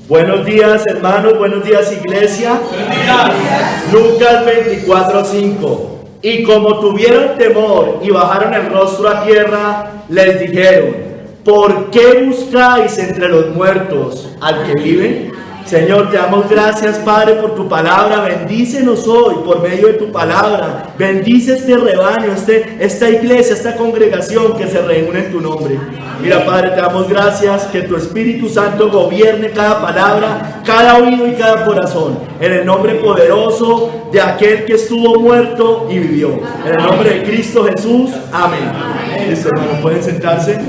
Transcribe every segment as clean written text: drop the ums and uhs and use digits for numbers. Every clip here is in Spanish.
Buenos días, hermanos, buenos días, iglesia. Buenos días. Lucas 24:5. Y como tuvieron temor y bajaron el rostro a tierra, les dijeron: ¿por qué buscáis entre los muertos al que vive? Señor, te damos gracias, Padre, por tu palabra. Bendícenos hoy por medio de tu palabra. Bendice este rebaño, esta iglesia, esta congregación que se reúne en tu nombre. Mira, Padre, te damos gracias, que tu Espíritu Santo gobierne cada palabra, cada oído y cada corazón. En el nombre poderoso de aquel que estuvo muerto y vivió. En el nombre de Cristo Jesús. Amén. Listo, hermanos, pueden sentarse.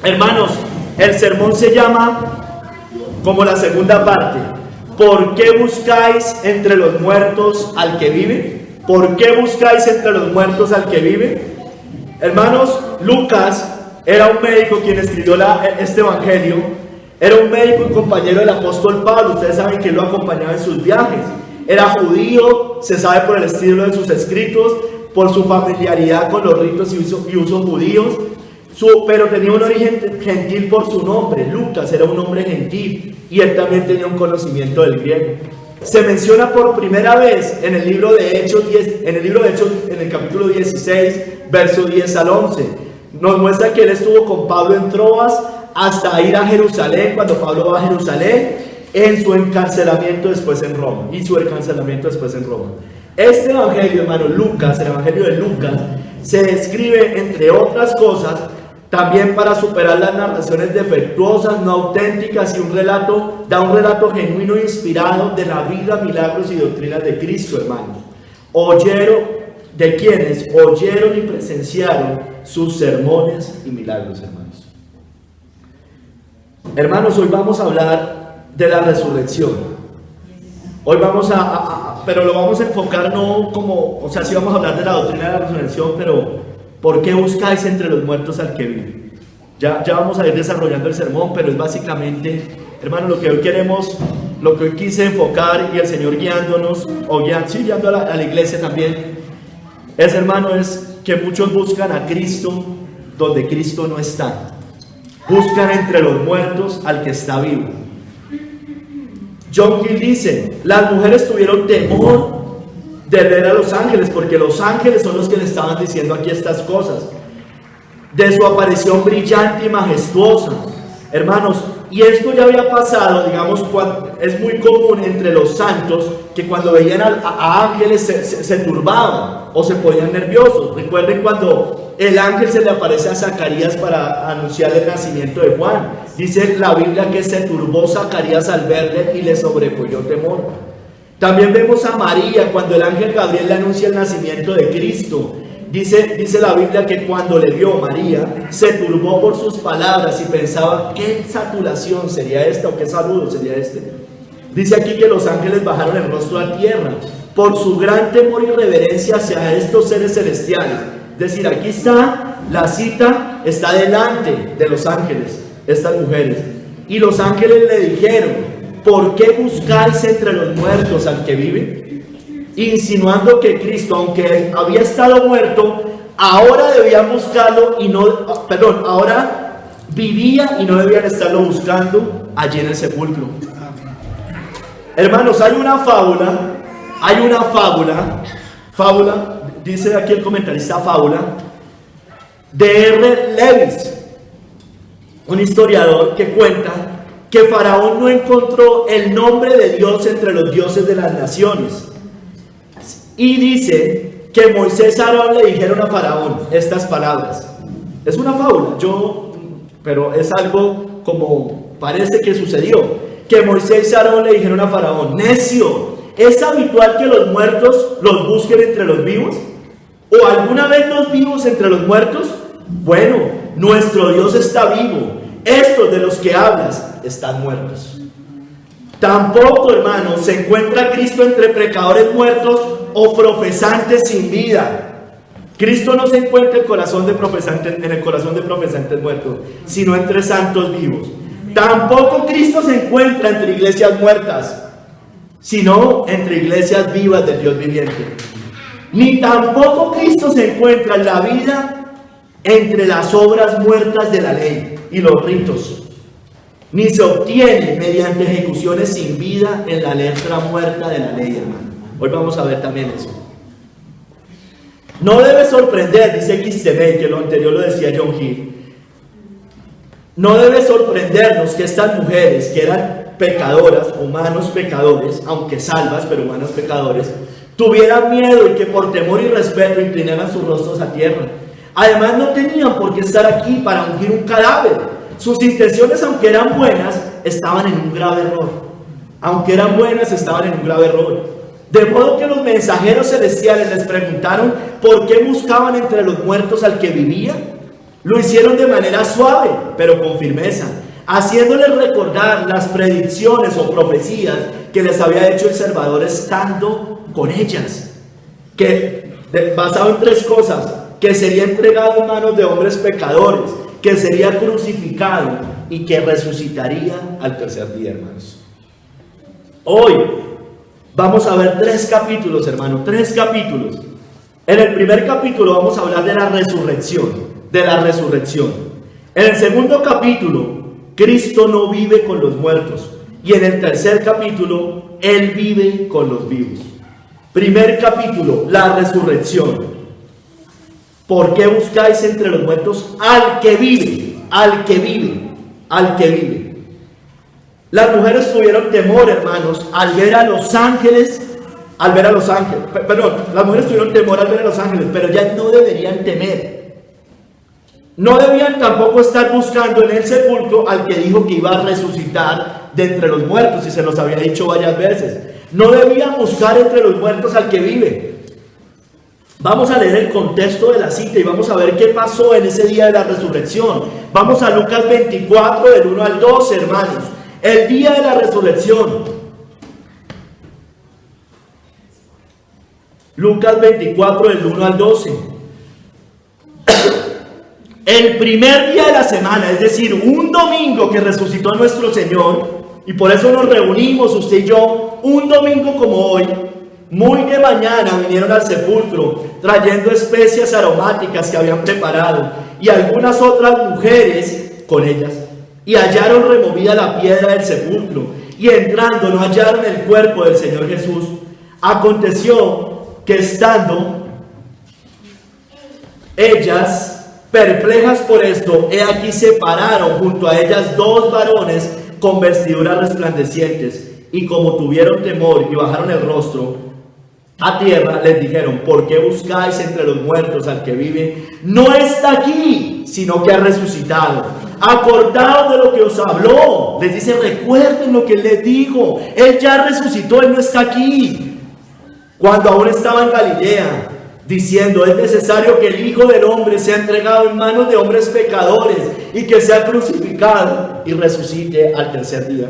Hermanos, el sermón se llama, como la segunda parte, ¿por qué buscáis entre los muertos al que vive? ¿Por qué buscáis entre los muertos al que vive? Hermanos, Lucas era un médico quien escribió este evangelio. Era un médico y compañero del apóstol Pablo. Ustedes saben que él lo acompañaba en sus viajes. Era judío, se sabe por el estilo de sus escritos, por su familiaridad con los ritos y usos judíos. Pero tenía un origen gentil por su nombre. Lucas era un hombre gentil y él también tenía un conocimiento del griego. Se menciona por primera vez en el libro de Hechos, en el capítulo 16, verso 10 al 11. Nos muestra que él estuvo con Pablo en Troas hasta ir a Jerusalén, cuando Pablo va a Jerusalén, en su encarcelamiento después en Roma. Este evangelio, hermano, Lucas, el evangelio de Lucas, se escribe, entre otras cosas, también para superar las narraciones defectuosas, no auténticas, y da un relato genuino e inspirado de la vida, milagros y doctrinas de Cristo, hermanos. De quienes oyeron y presenciaron sus sermones y milagros, hermanos. Hermanos, hoy vamos a hablar de la resurrección. Hoy vamos pero lo vamos a enfocar no como, o sea, sí vamos a hablar de la doctrina de la resurrección, pero ¿por qué buscáis entre los muertos al que vive? Ya vamos a ir desarrollando el sermón, pero es básicamente, hermanos, lo que hoy quise enfocar, y el Señor guiándonos, guiando a la iglesia también, es que muchos buscan a Cristo donde Cristo no está. Buscan entre los muertos al que está vivo. John Gill dice: las mujeres tuvieron temor de ver a los ángeles, porque los ángeles son los que le estaban diciendo aquí estas cosas, de su aparición brillante y majestuosa, hermanos. Y esto ya había pasado, digamos, es muy común entre los santos que cuando veían a ángeles se turbaban o se ponían nerviosos. Recuerden cuando el ángel se le aparece a Zacarías para anunciar el nacimiento de Juan. Dice la Biblia que se turbó Zacarías al verle y le sobrecogió temor. También vemos a María cuando el ángel Gabriel le anuncia el nacimiento de Cristo. Dice la Biblia que cuando le vio María, se turbó por sus palabras y pensaba: ¿qué saturación sería esta o qué saludo sería este? Dice aquí que los ángeles bajaron el rostro a tierra por su gran temor y reverencia hacia estos seres celestiales. Es decir, aquí está la cita, está delante de los ángeles, estas mujeres. Y los ángeles le dijeron: ¿por qué buscáis entre los muertos al que vive? Insinuando que Cristo, aunque había estado muerto, ahora debían buscarlo ahora vivía y no debían estarlo buscando allí en el sepulcro. Hermanos, hay una fábula, dice aquí el comentarista, de R. Lewis, un historiador, que cuenta que Faraón no encontró el nombre de Dios entre los dioses de las naciones. Y dice que Moisés y Aarón le dijeron a Faraón estas palabras. Es una fábula, pero es algo como parece que sucedió. Que Moisés y Aarón le dijeron a Faraón: necio, ¿es habitual que los muertos los busquen entre los vivos? ¿O alguna vez los vivos entre los muertos? Bueno, nuestro Dios está vivo. Estos de los que hablas están muertos. Tampoco, hermanos, se encuentra Cristo entre pecadores muertos o profesantes sin vida. Cristo no se encuentra en el corazón de profesantes muertos, sino entre santos vivos. Tampoco Cristo se encuentra entre iglesias muertas, sino entre iglesias vivas del Dios viviente. Ni tampoco Cristo se encuentra en la vida entre las obras muertas de la ley y los ritos. ni se obtiene mediante ejecuciones sin vida en la letra muerta de la ley, hermano. Hoy vamos a ver también eso. No debe sorprender, dice Gistemey, que lo anterior lo decía John Hill. No debe sorprendernos que estas mujeres, que eran pecadoras, humanos pecadores, aunque salvas, pero humanos pecadores, tuvieran miedo y que por temor y respeto inclinaran sus rostros a tierra. Además, no tenían por qué estar aquí para ungir un cadáver. Sus intenciones, aunque eran buenas, estaban en un grave error. Aunque eran buenas, estaban en un grave error. De modo que los mensajeros celestiales les preguntaron por qué buscaban entre los muertos al que vivía. Lo hicieron de manera suave, pero con firmeza, haciéndoles recordar las predicciones o profecías que les había hecho el Salvador estando con ellas, basado en tres cosas: que sería entregado en manos de hombres pecadores, que sería crucificado y que resucitaría al tercer día, hermanos. Hoy vamos a ver 3 capítulos, hermano, 3 capítulos. En el primer capítulo vamos a hablar de la resurrección, En el segundo capítulo, Cristo no vive con los muertos. Y en el tercer capítulo, Él vive con los vivos. Primer capítulo, la resurrección. ¿Por qué buscáis entre los muertos al que vive? Al que vive, al que vive. Las mujeres tuvieron temor, hermanos, al ver a los ángeles, las mujeres tuvieron temor al ver a los ángeles, pero ya no deberían temer. No debían tampoco estar buscando en el sepulcro al que dijo que iba a resucitar de entre los muertos, y se los había dicho varias veces. No debían buscar entre los muertos al que vive. Vamos a leer el contexto de la cita y vamos a ver qué pasó en ese día de la resurrección. Vamos a Lucas 24, del 1 al 12, hermanos. El día de la resurrección. Lucas 24, del 1 al 12. El primer día de la semana, es decir, un domingo que resucitó nuestro Señor, y por eso nos reunimos usted y yo, un domingo como hoy, muy de mañana vinieron al sepulcro trayendo especias aromáticas que habían preparado y algunas otras mujeres con ellas, y hallaron removida la piedra del sepulcro, y entrando no hallaron el cuerpo del Señor Jesús. Aconteció que estando ellas perplejas por esto, he aquí se pararon junto a ellas 2 varones con vestiduras resplandecientes, y como tuvieron temor y bajaron el rostro a tierra, les dijeron: ¿por qué buscáis entre los muertos al que vive? No está aquí, sino que ha resucitado. Acordaos de lo que os habló. Les dice: recuerden lo que él les dijo. Él ya resucitó, él no está aquí. Cuando aún estaba en Galilea, diciendo: es necesario que el Hijo del Hombre sea entregado en manos de hombres pecadores y que sea crucificado y resucite al tercer día.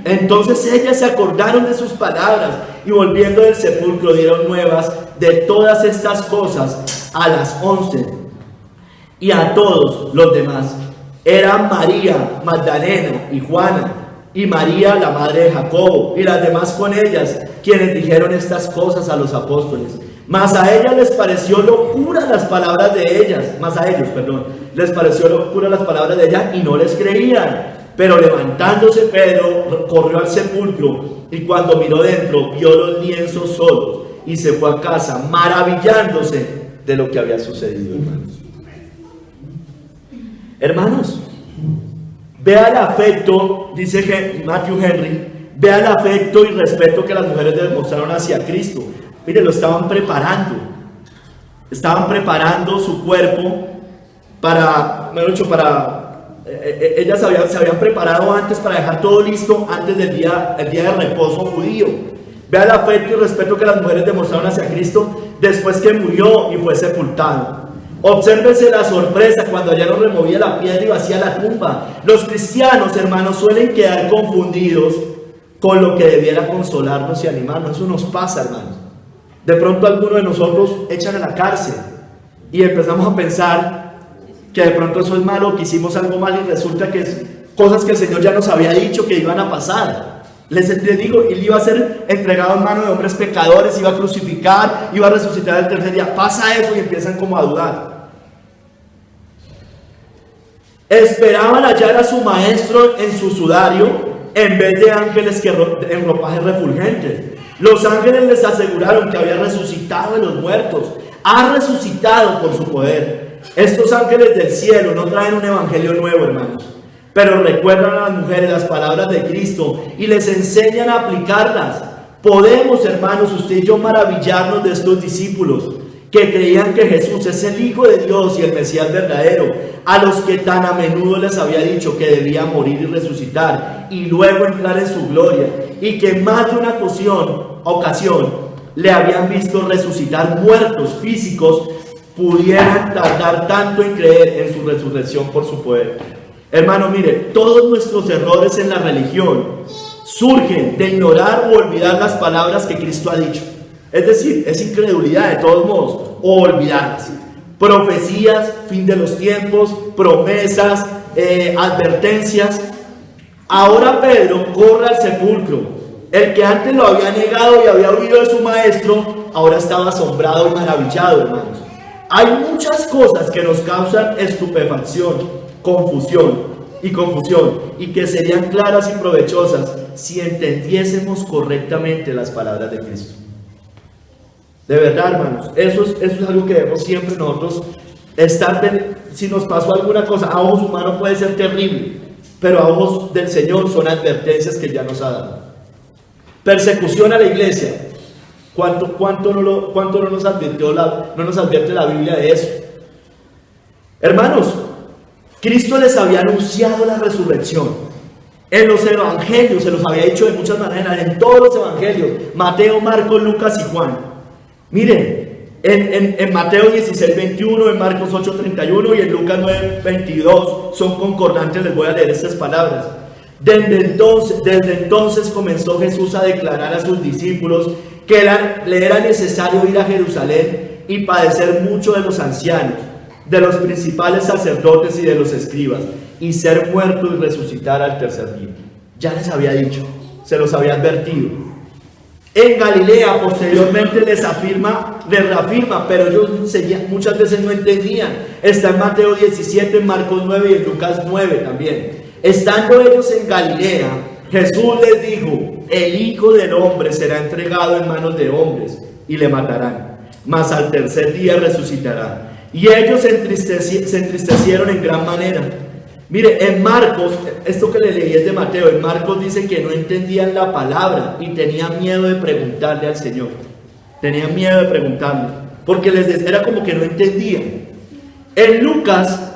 Entonces ellas se acordaron de sus palabras y volviendo del sepulcro dieron nuevas de todas estas cosas a las 11 y a todos los demás. Eran María Magdalena y Juana y María la madre de Jacobo y las demás con ellas, quienes dijeron estas cosas a los apóstoles. Mas a ellas les pareció locura las palabras de ellas, les pareció locura las palabras de ellas y no les creían. Pero levantándose Pedro corrió al sepulcro y cuando miró dentro vio los lienzos solos y se fue a casa maravillándose de lo que había sucedido, hermanos. Vea el afecto, dice Matthew Henry, vea el afecto y respeto que las mujeres demostraron hacia Cristo. Mire, lo estaban preparando su cuerpo ellas se habían preparado antes para dejar todo listo antes del día de reposo judío. Vea el afecto y respeto que las mujeres demostraron hacia Cristo después que murió y fue sepultado. Obsérvese la sorpresa cuando ya no removía la piedra y vacía la tumba. Los cristianos, hermanos, suelen quedar confundidos con lo que debiera consolarnos y animarnos. Eso nos pasa, hermanos. De pronto algunos de nosotros echan a la cárcel y empezamos a pensar que de pronto eso es malo, que hicimos algo mal y resulta que es cosas que el Señor ya nos había dicho que iban a pasar. Les digo, Él iba a ser entregado en manos de hombres pecadores, iba a crucificar, iba a resucitar el tercer día. Pasa eso y empiezan como a dudar. Esperaban hallar a su maestro en su sudario en vez de ángeles en ropajes refulgentes. Los ángeles les aseguraron que había resucitado de los muertos. Ha resucitado por su poder. Estos ángeles del cielo no traen un evangelio nuevo, hermanos, pero recuerdan a las mujeres las palabras de Cristo y les enseñan a aplicarlas. Podemos, hermanos, usted y yo maravillarnos de estos discípulos que creían que Jesús es el Hijo de Dios y el Mesías verdadero, a los que tan a menudo les había dicho que debía morir y resucitar y luego entrar en su gloria, y que más de una ocasión le habían visto resucitar muertos físicos, pudieran tardar tanto en creer en su resurrección por su poder. Hermano, mire, todos nuestros errores en la religión surgen de ignorar o olvidar las palabras que Cristo ha dicho. Es decir, es incredulidad de todos modos, o olvidarlas. Profecías, fin de los tiempos, promesas, advertencias. Ahora Pedro corre al sepulcro. El que antes lo había negado y había huido de su maestro, ahora estaba asombrado y maravillado, hermanos. Hay muchas cosas que nos causan estupefacción, confusión, y que serían claras y provechosas si entendiésemos correctamente las palabras de Cristo. De verdad, hermanos, eso es algo que debemos siempre nosotros si nos pasó alguna cosa, a ojos humanos puede ser terrible, pero a ojos del Señor son advertencias que ya nos ha dado. Persecución a la iglesia. ¿Cuánto no nos advierte la Biblia de eso? Hermanos, Cristo les había anunciado la resurrección. En los evangelios se los había dicho de muchas maneras, en todos los evangelios, Mateo, Marcos, Lucas y Juan. Miren, en Mateo 16:21, en Marcos 8:31 y en Lucas 9:22 son concordantes. Les voy a leer estas palabras. Desde entonces comenzó Jesús a declarar a sus discípulos que le era necesario ir a Jerusalén y padecer mucho de los ancianos, de los principales sacerdotes y de los escribas, y ser muerto y resucitar al tercer día. Ya les había dicho, se los había advertido. En Galilea posteriormente les reafirma, pero ellos muchas veces no entendían. Está en Mateo 17, en Marcos 9 y en Lucas 9 también. Estando ellos en Galilea, Jesús les dijo: el Hijo del Hombre será entregado en manos de hombres y le matarán, mas al tercer día resucitará. Y ellos se entristecieron en gran manera. Mire, en Marcos, esto que le leí es de Mateo, en Marcos dice que no entendían la palabra y tenían miedo de preguntarle al Señor. Tenían miedo de preguntarle, porque era como que no entendían. En Lucas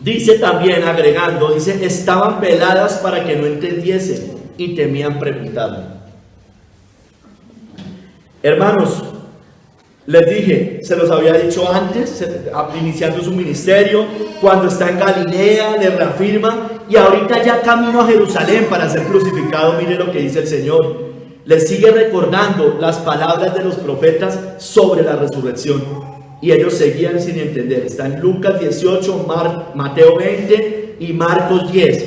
dice también, agregando, dice, estaban veladas para que no entendiesen y temían preguntarle. Hermanos, les dije, se los había dicho antes, iniciando su ministerio, cuando está en Galilea, le reafirma, y ahorita ya camino a Jerusalén para ser crucificado. Mire lo que dice el Señor. Les sigue recordando las palabras de los profetas sobre la resurrección, y ellos seguían sin entender. Está en Lucas 18, Mateo 20 y Marcos 10.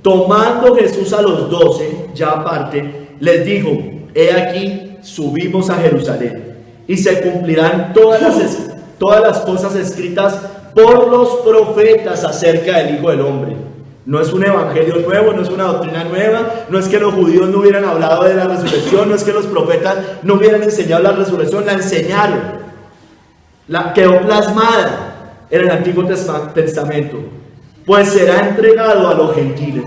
Tomando Jesús a los 12, ya aparte, les dijo: he aquí, subimos a Jerusalén, y se cumplirán todas las cosas escritas por los profetas acerca del Hijo del Hombre. No es un evangelio nuevo, no es una doctrina nueva, no es que los judíos no hubieran hablado de la resurrección, no es que los profetas no hubieran enseñado la resurrección, la enseñaron. Quedó plasmada en el Antiguo Testamento. Pues será entregado a los gentiles.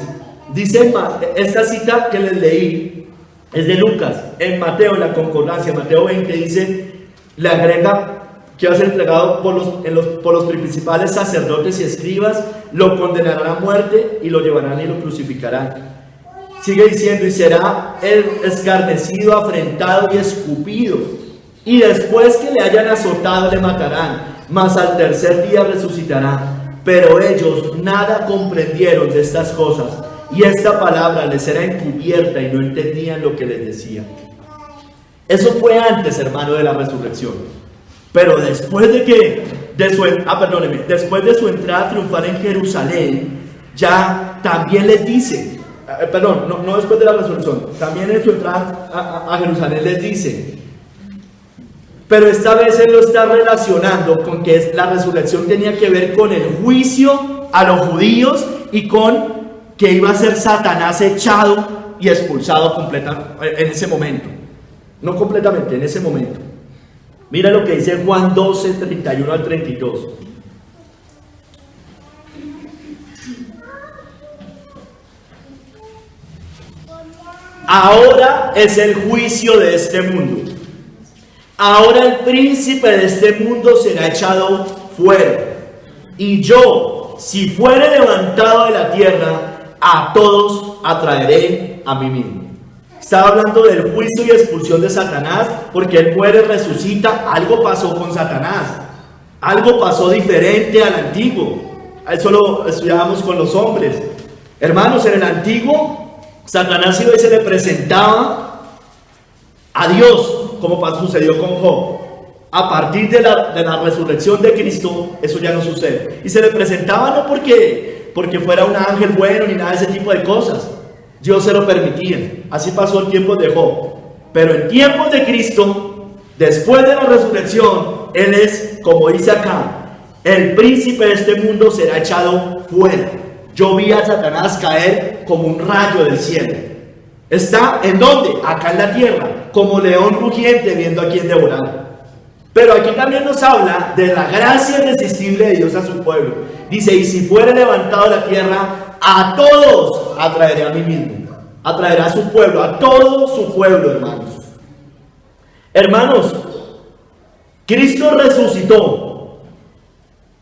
Dice esta cita que les leí, es de Lucas. En Mateo, en la concordancia, Mateo 20 dice, le agrega que va a ser entregado por los principales sacerdotes y escribas, lo condenarán a muerte y lo llevarán y lo crucificarán. Sigue diciendo, y será escarnecido, afrentado y escupido, y después que le hayan azotado le matarán, mas al tercer día resucitará. Pero ellos nada comprendieron de estas cosas, y esta palabra les era encubierta y no entendían lo que les decía. Eso fue antes, hermano, de la resurrección. Pero después después de su entrada triunfal en Jerusalén, ya también les dice, no después de la resurrección, también en su entrada a Jerusalén les dice, pero esta vez él lo está relacionando con que la resurrección tenía que ver con el juicio a los judíos y con que iba a ser Satanás echado y expulsado en ese momento. No completamente, en ese momento. Mira lo que dice Juan 12, 31 al 32. Ahora es el juicio de este mundo. Ahora el príncipe de este mundo será echado fuera. Y yo, si fuere levantado de la tierra, a todos atraeré a mí mismo. Estaba hablando del juicio y expulsión de Satanás, porque él muere, resucita. Algo pasó con Satanás. Algo pasó diferente al antiguo. Eso lo estudiábamos con los hombres. Hermanos, en el antiguo, Satanás iba y se le presentaba a Dios, como sucedió con Job. A partir de la resurrección de Cristo, eso ya no sucede. Y se le presentaba no porque fuera un ángel bueno ni nada de ese tipo de cosas. Dios se lo permitía. Así pasó en tiempos de Job. Pero en tiempos de Cristo, después de la resurrección, Él es, como dice acá, el príncipe de este mundo será echado fuera. Yo vi a Satanás caer como un rayo del cielo. ¿Está en dónde? Acá en la tierra, como león rugiente viendo a quién devorar. Pero aquí también nos habla de la gracia irresistible de Dios a su pueblo. Dice, y si fuere levantado de la tierra, a todos atraeré a mí mismo. Atraerá a su pueblo, a todo su pueblo, hermanos. Hermanos, Cristo resucitó.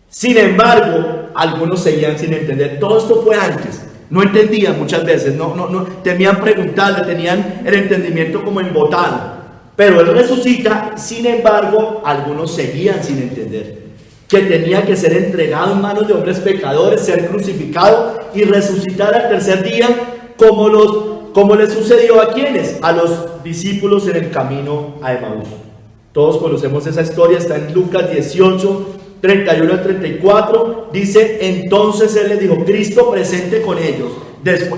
Sin embargo, algunos seguían sin entender. Todo esto fue antes. No entendían muchas veces. No temían preguntarle, tenían el entendimiento como embotado. Pero Él resucita. Sin embargo, algunos seguían sin entender que tenía que ser entregado en manos de hombres pecadores, ser crucificado y resucitar al tercer día, como le sucedió a quienes, a los discípulos en el camino a Emaús. Todos conocemos esa historia. Está en Lucas 18, 31 al 34, dice, entonces Él les dijo, Cristo presente con ellos,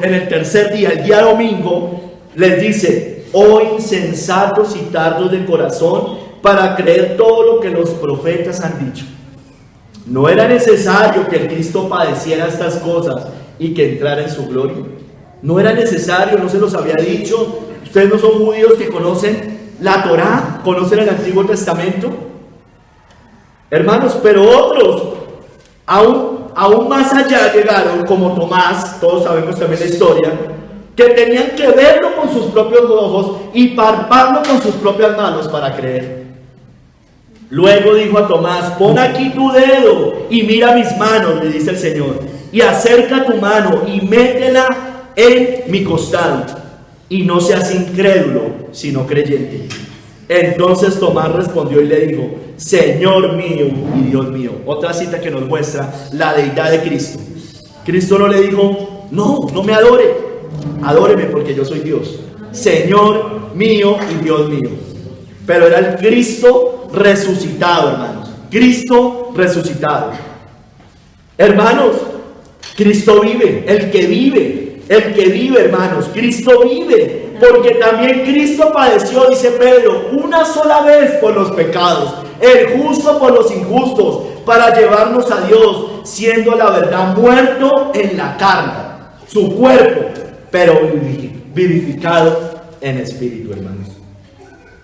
en el tercer día, el día domingo, les dice, oh insensatos y tardos de corazón, para creer todo lo que los profetas han dicho. ¿No era necesario que el Cristo padeciera estas cosas y que entrara en su gloria? ¿No era necesario? ¿No se los había dicho? ¿Ustedes no son judíos que conocen la Torá, conocen el Antiguo Testamento? Hermanos, pero otros, aún más allá llegaron, como Tomás, todos sabemos también la historia, que tenían que verlo con sus propios ojos y palparlo con sus propias manos para creer. Luego dijo a Tomás, pon aquí tu dedo y mira mis manos, le dice el Señor, y acerca tu mano y métela en mi costado, y no seas incrédulo, sino creyente. Entonces Tomás respondió y le dijo, Señor mío y Dios mío. Otra cita que nos muestra la deidad de Cristo. Cristo no le dijo, no me adore, adóreme porque yo soy Dios. Señor mío y Dios mío. Pero era el Cristo resucitado, hermanos. Cristo resucitado. Hermanos, Cristo vive, el que vive, hermanos, Cristo vive, porque también Cristo padeció, dice Pedro, una sola vez por los pecados, el justo por los injustos, para llevarnos a Dios, siendo la verdad muerto en la carne, su cuerpo, pero vivificado en espíritu, hermanos.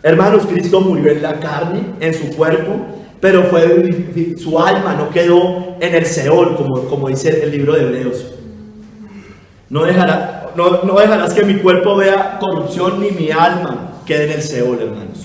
Hermanos, Cristo murió en la carne, en su cuerpo, pero su alma no quedó en el Seol, como dice el libro de Hebreos. No dejarás que mi cuerpo vea corrupción, ni mi alma quede en el Seol, hermanos.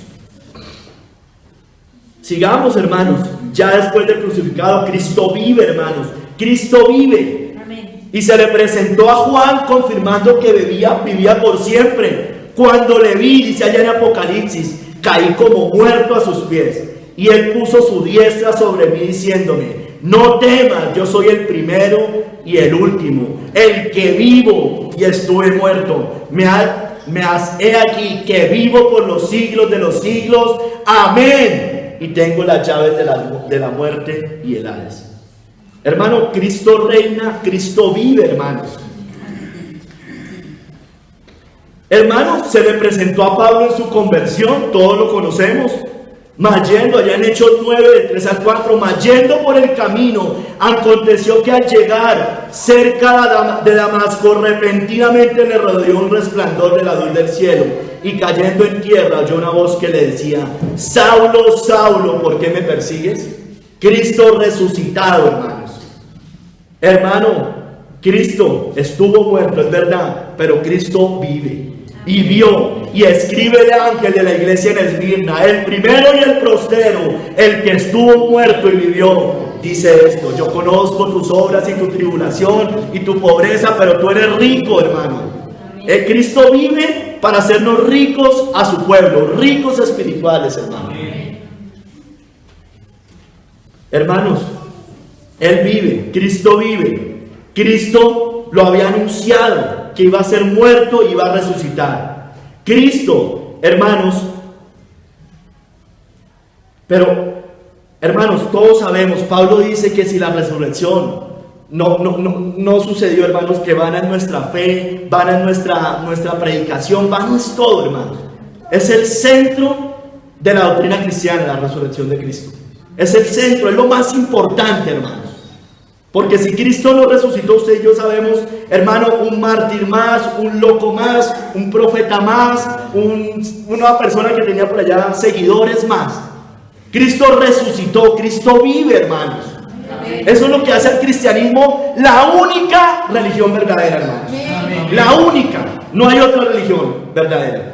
Sigamos, hermanos. Ya después del crucificado, Cristo vive, hermanos. Cristo vive. Amén. Y se le presentó a Juan confirmando que vivía por siempre. Cuando le vi, dice allá en Apocalipsis, caí como muerto a sus pies. Y Él puso su diestra sobre mí diciéndome, no temas, yo soy el primero y el último, el que vivo y estuve muerto. He aquí que vivo por los siglos de los siglos. Amén. Y tengo las llaves de la muerte y el Hades. Hermano, Cristo reina, Cristo vive, hermanos. Hermanos, se le presentó a Pablo en su conversión, todos lo conocemos. Mas yendo, allá en Hechos 9, del 3 al 4, mas yendo por el camino, aconteció que al llegar cerca de Damasco, repentinamente le rodeó un resplandor de la luz del cielo, y cayendo en tierra oyó una voz que le decía: Saulo, Saulo, ¿por qué me persigues? Cristo resucitado, hermanos. Hermano, Cristo estuvo muerto, es verdad, pero Cristo vive. Y vio, y escribe el ángel de la iglesia en Esmirna, el primero y el postero, el que estuvo muerto y vivió, dice esto: yo conozco tus obras y tu tribulación y tu pobreza, pero tú eres rico, hermano. El Cristo vive para hacernos ricos a su pueblo, ricos espirituales, hermano. Hermanos, Él vive, Cristo vive. Cristo lo había anunciado, que iba a ser muerto y iba a resucitar. Cristo, hermanos, pero, hermanos, todos sabemos, Pablo dice que si la resurrección no sucedió, hermanos, que van en nuestra fe, van en nuestra predicación, van es todo, hermanos. Es el centro de la doctrina cristiana, la resurrección de Cristo. Es el centro, es lo más importante, hermanos. Porque si Cristo no resucitó, usted y yo sabemos, hermano, un mártir más, un loco más, un profeta más, una persona que tenía por allá seguidores más. Cristo resucitó, Cristo vive, hermanos. Eso es lo que hace al cristianismo la única religión verdadera, hermanos. La única, no hay otra religión verdadera.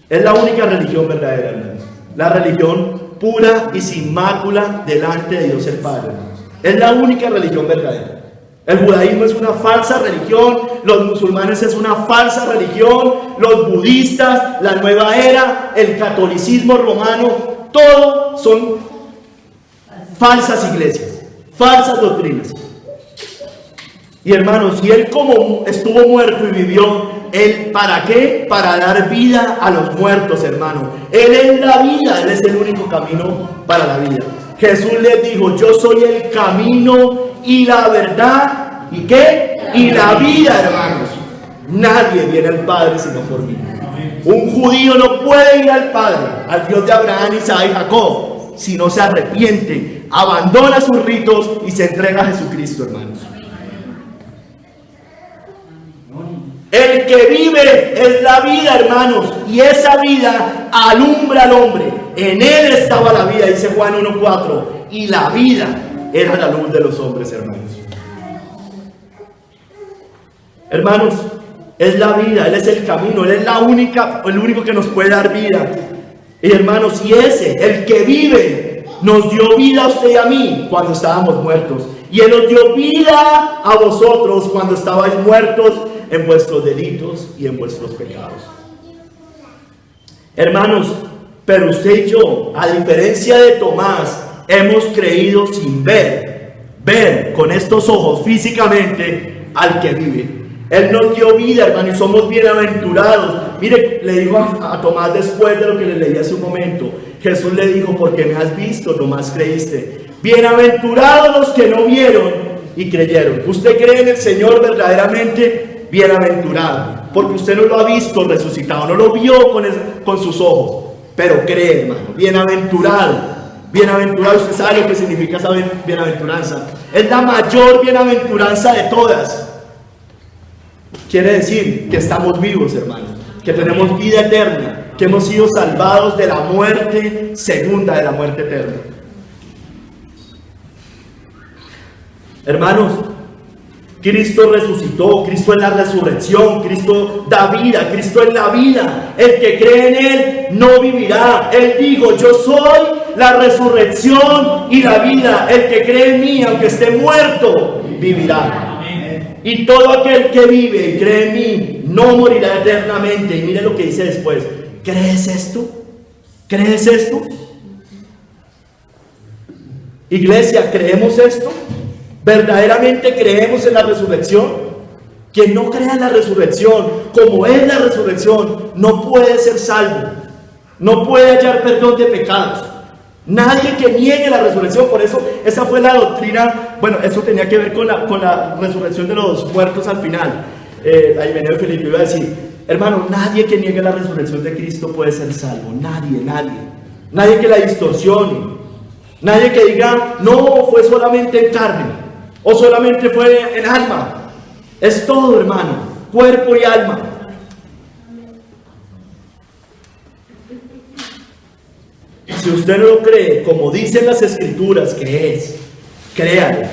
Es la única religión verdadera, hermanos. La religión pura y sin mácula delante de Dios el Padre. Es la única religión verdadera. El judaísmo es una falsa religión, los musulmanes es una falsa religión, los budistas, la nueva era, el catolicismo romano, todo son falsas iglesias, falsas doctrinas. Y hermanos, si Él como estuvo muerto y vivió, Él ¿para qué? Para dar vida a los muertos, hermano. Él es la vida, Él es el único camino para la vida. Jesús les dijo: yo soy el camino y la verdad, ¿y qué? Y la vida, hermanos. Nadie viene al Padre sino por mí. Un judío no puede ir al Padre, al Dios de Abraham, Isaac y Jacob, si no se arrepiente, abandona sus ritos y se entrega a Jesucristo, hermanos. El que vive es la vida, hermanos, y esa vida alumbra al hombre. En Él estaba la vida, dice Juan 1:4, y la vida era la luz de los hombres, hermanos. Hermanos, es la vida, Él es el camino, Él es el único que nos puede dar vida. Y hermanos, y ese, el que vive, nos dio vida a usted y a mí cuando estábamos muertos. Y Él nos dio vida a vosotros cuando estabais muertos en vuestros delitos y en vuestros pecados. Hermanos, pero usted y yo, a diferencia de Tomás, hemos creído sin ver con estos ojos físicamente al que vive. Él nos dio vida, hermano, y somos bienaventurados. Mire, le dijo a Tomás después de lo que le leí hace un momento. Jesús le dijo: porque me has visto, Tomás, creíste. Bienaventurados los que no vieron y creyeron. ¿Usted cree en el Señor verdaderamente? Bienaventurado, porque usted no lo ha visto resucitado, no lo vio con sus ojos, pero cree, hermano. Bienaventurado, bienaventurado. Usted sabe lo que significa esa bienaventuranza. Es la mayor bienaventuranza de todas. Quiere decir que estamos vivos, hermano, que tenemos vida eterna, que hemos sido salvados de la muerte segunda, de la muerte eterna. Hermanos, Cristo resucitó, Cristo es la resurrección, Cristo da vida, Cristo es la vida. El que cree en Él no vivirá. Él dijo: yo soy la resurrección y la vida. El que cree en mí, aunque esté muerto, vivirá. Y todo aquel que vive y cree en mí no morirá eternamente. Y mire lo que dice después: ¿crees esto? ¿Crees esto? Iglesia, ¿creemos esto? ¿Verdaderamente creemos en la resurrección? Quien no crea en la resurrección, como es la resurrección, no puede ser salvo, no puede hallar perdón de pecados. Nadie que niegue la resurrección. Por eso esa fue la doctrina. Bueno, eso tenía que ver con la resurrección de los muertos al final. Ahí venía Felipe, iba a decir: hermano, nadie que niegue la resurrección de Cristo puede ser salvo. Nadie. nadie que la distorsione, nadie que diga, no, fue solamente en carne, o solamente fue en alma. Es todo, hermano, cuerpo y alma. Si usted no lo cree, como dicen las escrituras que es, créalo.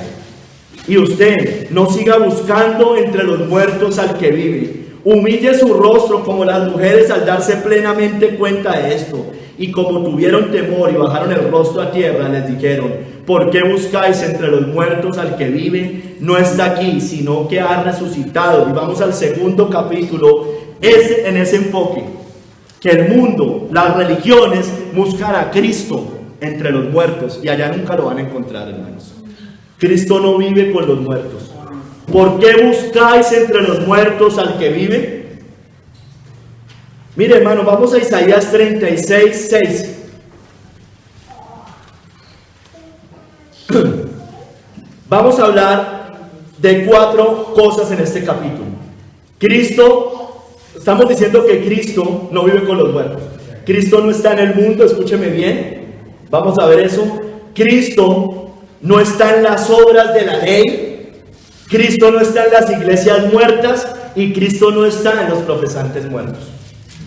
Y usted no siga buscando entre los muertos al que vive. Humille su rostro como las mujeres al darse plenamente cuenta de esto. Y como tuvieron temor y bajaron el rostro a tierra, les dijeron, ¿por qué buscáis entre los muertos al que vive? No está aquí, sino que ha resucitado. Y vamos al segundo capítulo, en ese enfoque. Que el mundo, las religiones, buscan a Cristo entre los muertos. Y allá nunca lo van a encontrar, hermanos. Cristo no vive con los muertos. ¿Por qué buscáis entre los muertos al que vive? Mire, hermano, vamos a Isaías 36, 6. Vamos a hablar de 4 cosas en este capítulo. Cristo, estamos diciendo que Cristo no vive con los muertos. Cristo no está en el mundo, escúcheme bien. Vamos a ver eso. Cristo no está en las obras de la ley. Cristo no está en las iglesias muertas. Y Cristo no está en los profesantes muertos.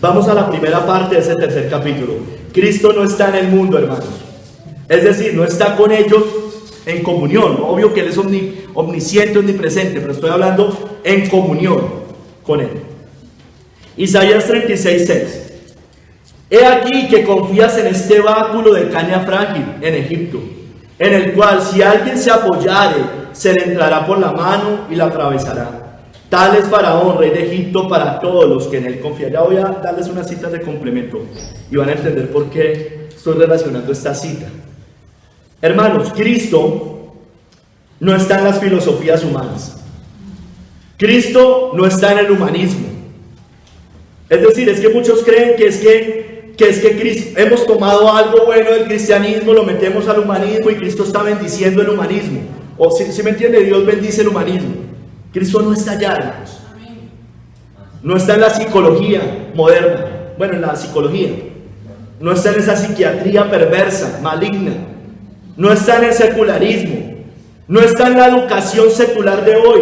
Vamos a la primera parte de ese tercer capítulo. Cristo no está en el mundo, hermanos. Es decir, no está con ellos en comunión. Obvio que Él es omnisciente, omnipresente, pero estoy hablando en comunión con Él. Isaías 36, 6. He aquí que confías en este báculo de caña frágil en Egipto, en el cual si alguien se apoyare, se le entrará por la mano y la atravesará. Tal es Faraón, rey de Egipto, para todos los que en él confían. Ya voy a darles unas citas de complemento y van a entender por qué estoy relacionando esta cita. Hermanos, Cristo no está en las filosofías humanas. Cristo no está en el humanismo. Es decir, es que muchos creen que es que Cristo, hemos tomado algo bueno del cristianismo, lo metemos al humanismo y Cristo está bendiciendo el humanismo. O si me entiende, Dios bendice el humanismo. Cristo no está allá, hermanos. No está en la psicología moderna. Bueno, en la psicología. No está en esa psiquiatría perversa, maligna. No está en el secularismo. No está en la educación secular de hoy.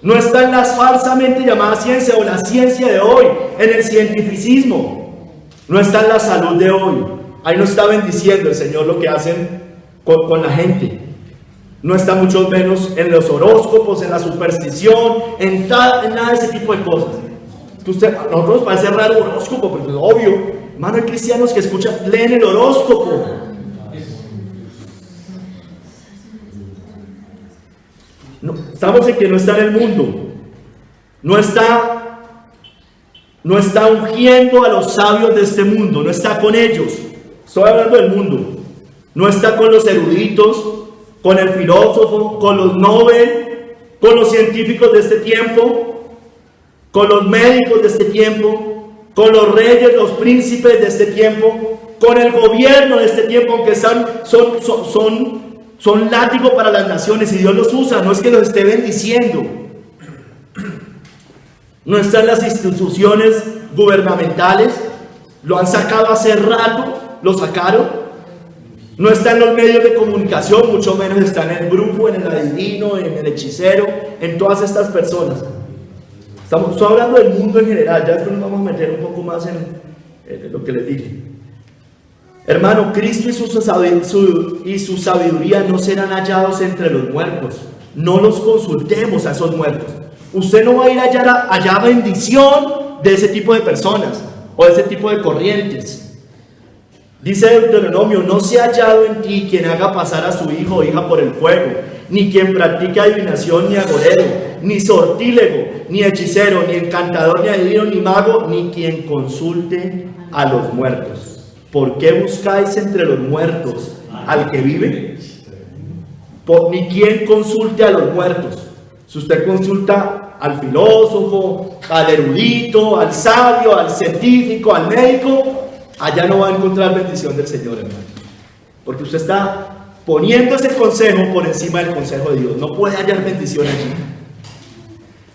No está en la falsamente llamada ciencia o la ciencia de hoy. En el cientificismo. No está en la salud de hoy. Ahí no está bendiciendo el Señor lo que hacen con la gente. No está mucho menos en los horóscopos, en la superstición, en nada de ese tipo de cosas. A nosotros nos parece raro el horóscopo, pero es obvio, hermano, hay cristianos que leen el horóscopo. No, estamos en que no está en el mundo. No está ungiendo a los sabios de este mundo, no está con ellos. Estoy hablando del mundo. No está con los eruditos, con el filósofo, con los Nobel, con los científicos de este tiempo, con los médicos de este tiempo, con los reyes, los príncipes de este tiempo, con el gobierno de este tiempo, aunque son látigo para las naciones y Dios los usa, no es que los esté bendiciendo. No están las instituciones gubernamentales, lo han sacado hace rato, lo sacaron. No está en los medios de comunicación, mucho menos está en el brujo, en el adivino, en el hechicero, en todas estas personas. Estoy hablando del mundo en general, ya después nos vamos a meter un poco más en lo que les dije. Hermano, Cristo y su sabiduría no serán hallados entre los muertos. No los consultemos a esos muertos. Usted no va a ir allá bendición de ese tipo de personas o de ese tipo de corrientes. Dice Deuteronomio, no se ha hallado en ti quien haga pasar a su hijo o hija por el fuego, ni quien practique adivinación, ni agorero, ni sortílego, ni hechicero, ni encantador, ni adivino, ni mago, ni quien consulte a los muertos. ¿Por qué buscáis entre los muertos al que vive? Ni quien consulte a los muertos. Si usted consulta al filósofo, al erudito, al sabio, al científico, al médico, allá no va a encontrar bendición del Señor, hermano. Porque usted está poniendo ese consejo por encima del consejo de Dios. No puede hallar bendición allí.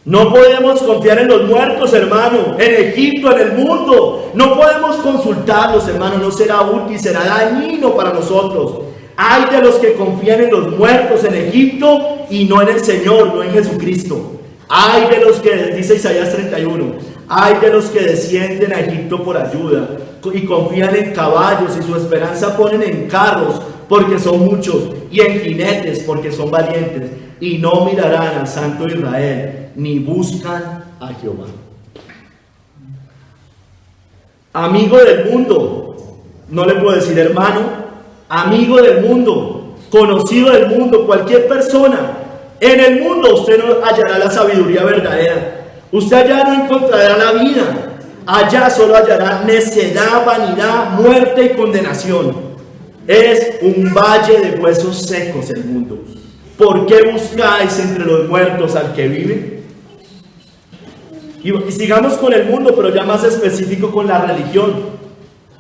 No podemos confiar en los muertos, hermano, en Egipto, en el mundo. No podemos consultarlos, hermano, no será útil, será dañino para nosotros. Hay de los que confían en los muertos en Egipto y no en el Señor, no en Jesucristo. Hay de los que, dice Isaías 31, hay de los que descienden a Egipto por ayuda y confían en caballos y su esperanza ponen en carros porque son muchos y en jinetes porque son valientes y no mirarán al Santo Israel ni buscan a Jehová. Amigo del mundo, no le puedo decir hermano, amigo del mundo, conocido del mundo, cualquier persona. En el mundo usted no hallará la sabiduría verdadera, usted allá no encontrará la vida, allá solo hallará necedad, vanidad, muerte y condenación. Es un valle de huesos secos el mundo. ¿Por qué buscáis entre los muertos al que vive? Y sigamos con el mundo, pero ya más específico con la religión.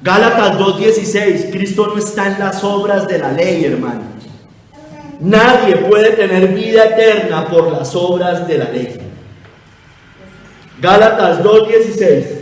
Gálatas 2:16, Cristo no está en las obras de la ley, hermano. Nadie puede tener vida eterna por las obras de la ley. Gálatas 2:16.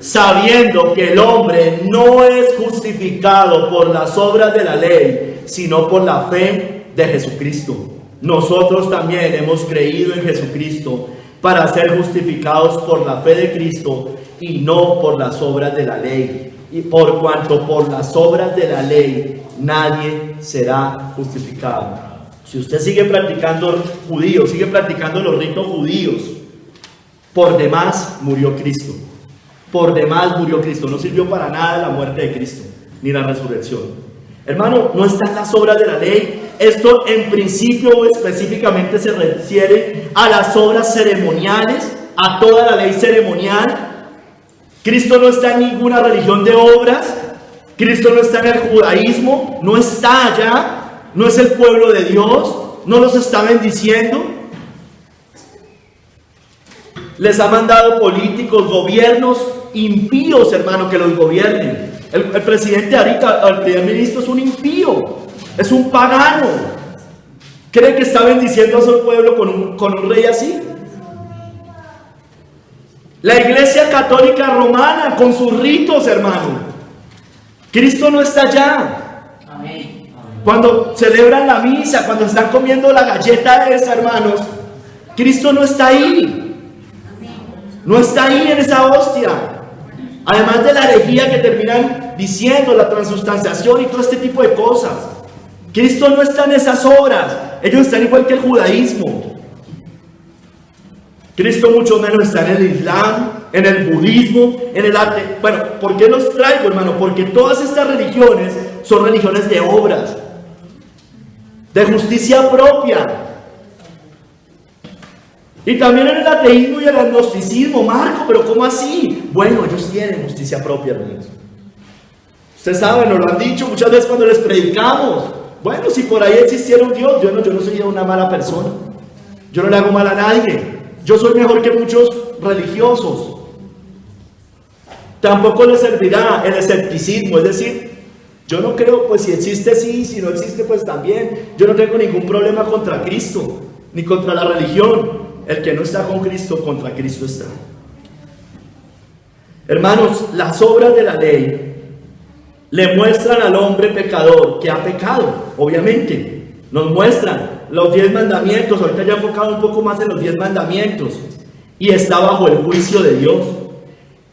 Sabiendo que el hombre no es justificado por las obras de la ley, sino por la fe de Jesucristo. Nosotros también hemos creído en Jesucristo para ser justificados por la fe de Cristo y no por las obras de la ley. Y por cuanto por las obras de la ley nadie será justificado. Si usted sigue practicando judíos, sigue practicando los ritos judíos, por demás murió Cristo. Por demás murió Cristo. No sirvió para nada la muerte de Cristo, ni la resurrección. Hermano, no están las obras de la ley. Esto en principio específicamente se refiere a las obras ceremoniales, a toda la ley ceremonial. Cristo no está en ninguna religión de obras. Cristo no está en el judaísmo, no está allá, no es el pueblo de Dios, no los está bendiciendo. Les ha mandado políticos, gobiernos impíos, hermano, que los gobiernen. El presidente ahorita, el primer ministro es un impío, es un pagano. ¿Cree que está bendiciendo a su pueblo con un rey así? La Iglesia Católica Romana con sus ritos, hermano. Cristo no está allá. Amén. Cuando celebran la misa, cuando están comiendo la galleta esa, hermanos, Cristo no está ahí. No está ahí en esa hostia. Además de la herejía que terminan diciendo, la transustanciación y todo este tipo de cosas. Cristo no está en esas obras. Ellos están igual que el judaísmo. Cristo mucho menos está en el Islam, en el budismo, en el arte. Bueno, ¿por qué los traigo, hermano? Porque todas estas religiones son religiones de obras, de justicia propia. Y también en el ateísmo y el agnosticismo. Marco, pero ¿cómo así? Bueno, ellos tienen justicia propia, hermanos. Ustedes saben, nos lo han dicho muchas veces cuando les predicamos. Bueno, si por ahí existiera un Dios, yo no soy una mala persona. Yo no le hago mal a nadie. Yo soy mejor que muchos religiosos. Tampoco les servirá el escepticismo, es decir, yo no creo, pues si existe sí, si no existe pues también. Yo no tengo ningún problema contra Cristo, ni contra la religión. El que no está con Cristo, contra Cristo está. Hermanos, las obras de la ley le muestran al hombre pecador que ha pecado, obviamente. Nos muestran los 10 mandamientos, ahorita ya he enfocado un poco más en los 10 mandamientos, y está bajo el juicio de Dios.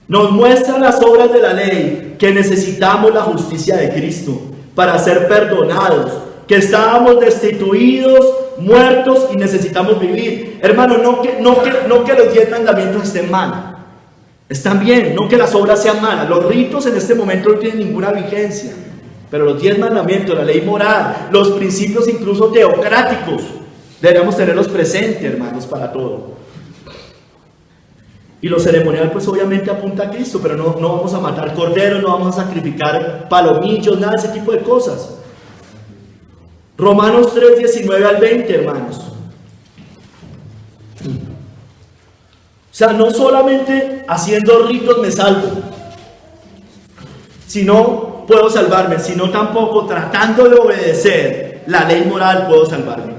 Nos muestran las obras de la ley que necesitamos la justicia de Cristo para ser perdonados, que estábamos destituidos, muertos y necesitamos vivir. Hermano, no que los 10 mandamientos estén mal, están bien, no que las obras sean malas. Los ritos en este momento no tienen ninguna vigencia, pero los 10 mandamientos, la ley moral, los principios incluso teocráticos, deberíamos tenerlos presentes, hermanos, para todo. Y lo ceremonial pues obviamente apunta a Cristo, pero no vamos a matar corderos, no vamos a sacrificar palomillos, nada de ese tipo de cosas. Romanos 3, 19 al 20, hermanos. O sea, no solamente haciendo ritos me salvo, sino puedo salvarme, sino tampoco tratando de obedecer la ley moral puedo salvarme,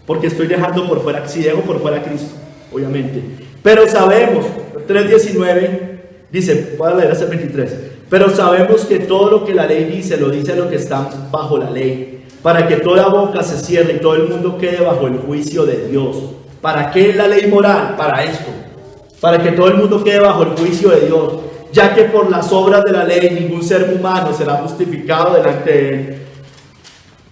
porque estoy dejando por fuera, si dejo por fuera a Cristo, obviamente. Pero sabemos, 3:19 dice, voy a leer hasta el 23, pero sabemos que todo lo que la ley dice, lo dice a los que están bajo la ley, para que toda boca se cierre y todo el mundo quede bajo el juicio de Dios. ¿Para qué es la ley moral? Para esto, para que todo el mundo quede bajo el juicio de Dios, ya que por las obras de la ley ningún ser humano será justificado delante de él,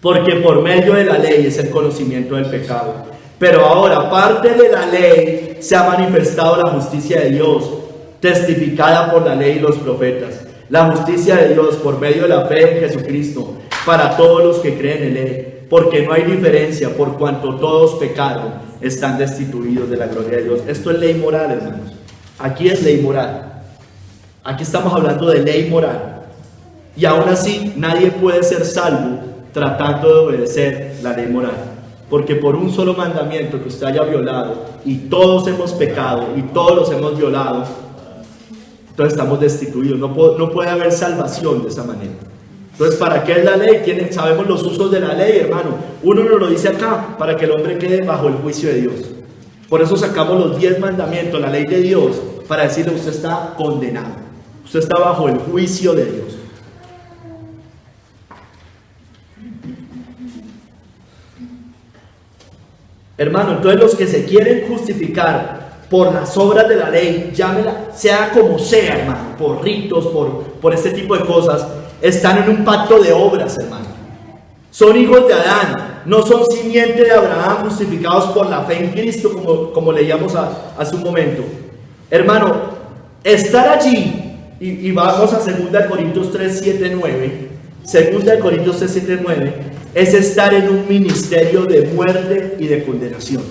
porque por medio de la ley es el conocimiento del pecado. Pero ahora, aparte de la ley, se ha manifestado la justicia de Dios, testificada por la ley y los profetas. La justicia de Dios por medio de la fe en Jesucristo, para todos los que creen en Él, porque no hay diferencia, por cuanto todos pecaron, están destituidos de la gloria de Dios. Esto es ley moral, hermanos. Aquí es ley moral. Aquí estamos hablando de ley moral. Y aún así, nadie puede ser salvo tratando de obedecer la ley moral. Porque por un solo mandamiento que usted haya violado, y todos hemos pecado, y todos los hemos violado, entonces estamos destituidos. No puede haber salvación de esa manera. Entonces, ¿para qué es la ley? Sabemos los usos de la ley, hermano. Uno nos lo dice acá, para que el hombre quede bajo el juicio de Dios. Por eso sacamos los 10 mandamientos, la ley de Dios, para decirle, usted está condenado. Usted está bajo el juicio de Dios. Hermano, entonces los que se quieren justificar por las obras de la ley, llámela, sea como sea, hermano, por ritos, por este tipo de cosas, están en un pacto de obras, hermano. Son hijos de Adán, no son simiente de Abraham, justificados por la fe en Cristo, como leíamos hace un momento. Hermano, estar allí, y vamos a 2 Corintios 3, 7, 9. 2 Corintios 3, 7, 9, es estar en un ministerio de muerte y de condenación.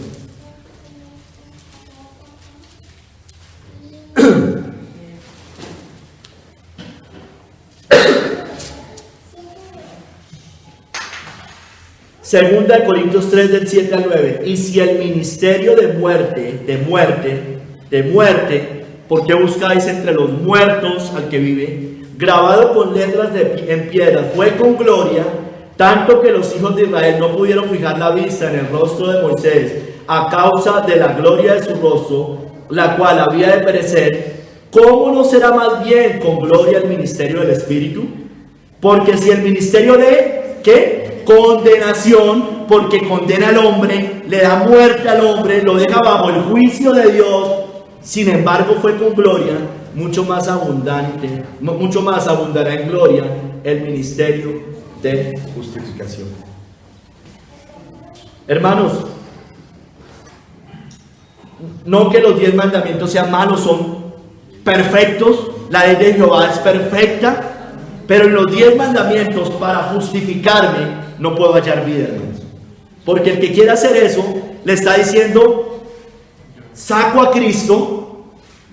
Segunda de Corintios 3 del 7 al 9. Y si el ministerio de muerte, ¿por qué buscáis entre los muertos al que vive? Grabado con letras en piedra, fue con gloria, tanto que los hijos de Israel no pudieron fijar la vista en el rostro de Moisés a causa de la gloria de su rostro, la cual había de perecer. ¿Cómo no será más bien con gloria el ministerio del Espíritu? Porque si el ministerio de, ¿qué? Condenación, porque condena al hombre, le da muerte al hombre, lo deja bajo el juicio de Dios, sin embargo fue con gloria, mucho más abundará en gloria el ministerio de justificación. Hermanos, no que los 10 mandamientos sean malos, son perfectos, la ley de Jehová es perfecta, pero en los 10 mandamientos, para justificarme, no puedo hallar vida, hermanos. Porque el que quiera hacer eso, le está diciendo, saco a Cristo,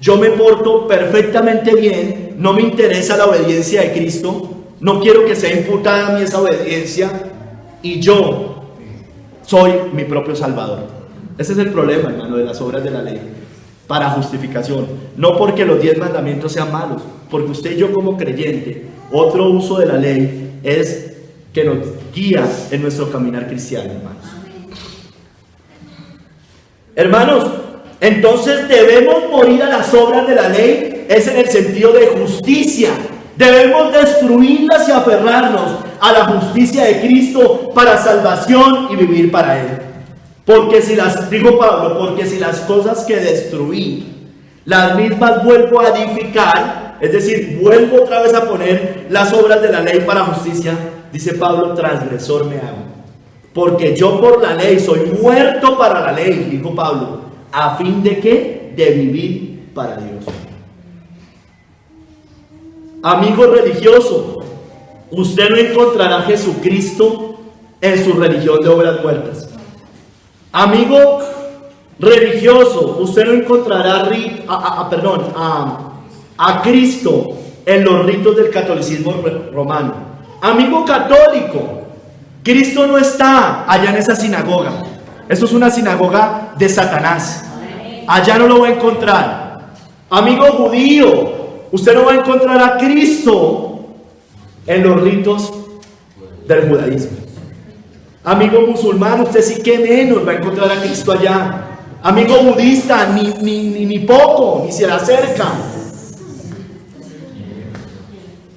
yo me porto perfectamente bien, no me interesa la obediencia de Cristo, no quiero que sea imputada a mí esa obediencia, y yo soy mi propio Salvador. Ese es el problema, hermano, de las obras de la ley, para justificación. No porque los 10 mandamientos sean malos, porque usted y yo como creyente, otro uso de la ley es que nos guía en nuestro caminar cristiano, hermanos. Hermanos, entonces debemos morir a las obras de la ley, es en el sentido de justicia. Debemos destruirlas y aferrarnos a la justicia de Cristo para salvación y vivir para Él. Porque dijo Pablo, porque si las cosas que destruí, las mismas vuelvo a edificar, es decir, vuelvo otra vez a poner las obras de la ley para justicia, dice Pablo, transgresor me hago. Porque yo por la ley soy muerto para la ley, dijo Pablo, ¿a fin de qué? De vivir para Dios. Amigo religioso, usted no encontrará a Jesucristo en su religión de obras muertas. Amigo religioso, usted no encontrará a Cristo en los ritos del catolicismo romano. Amigo católico, Cristo no está allá en esa sinagoga. Eso es una sinagoga de Satanás. Allá no lo va a encontrar. Amigo judío, usted no va a encontrar a Cristo en los ritos del judaísmo. Amigo musulmán, usted sí que menos va a encontrar a Cristo allá. Amigo budista, ni poco, ni se le acerca.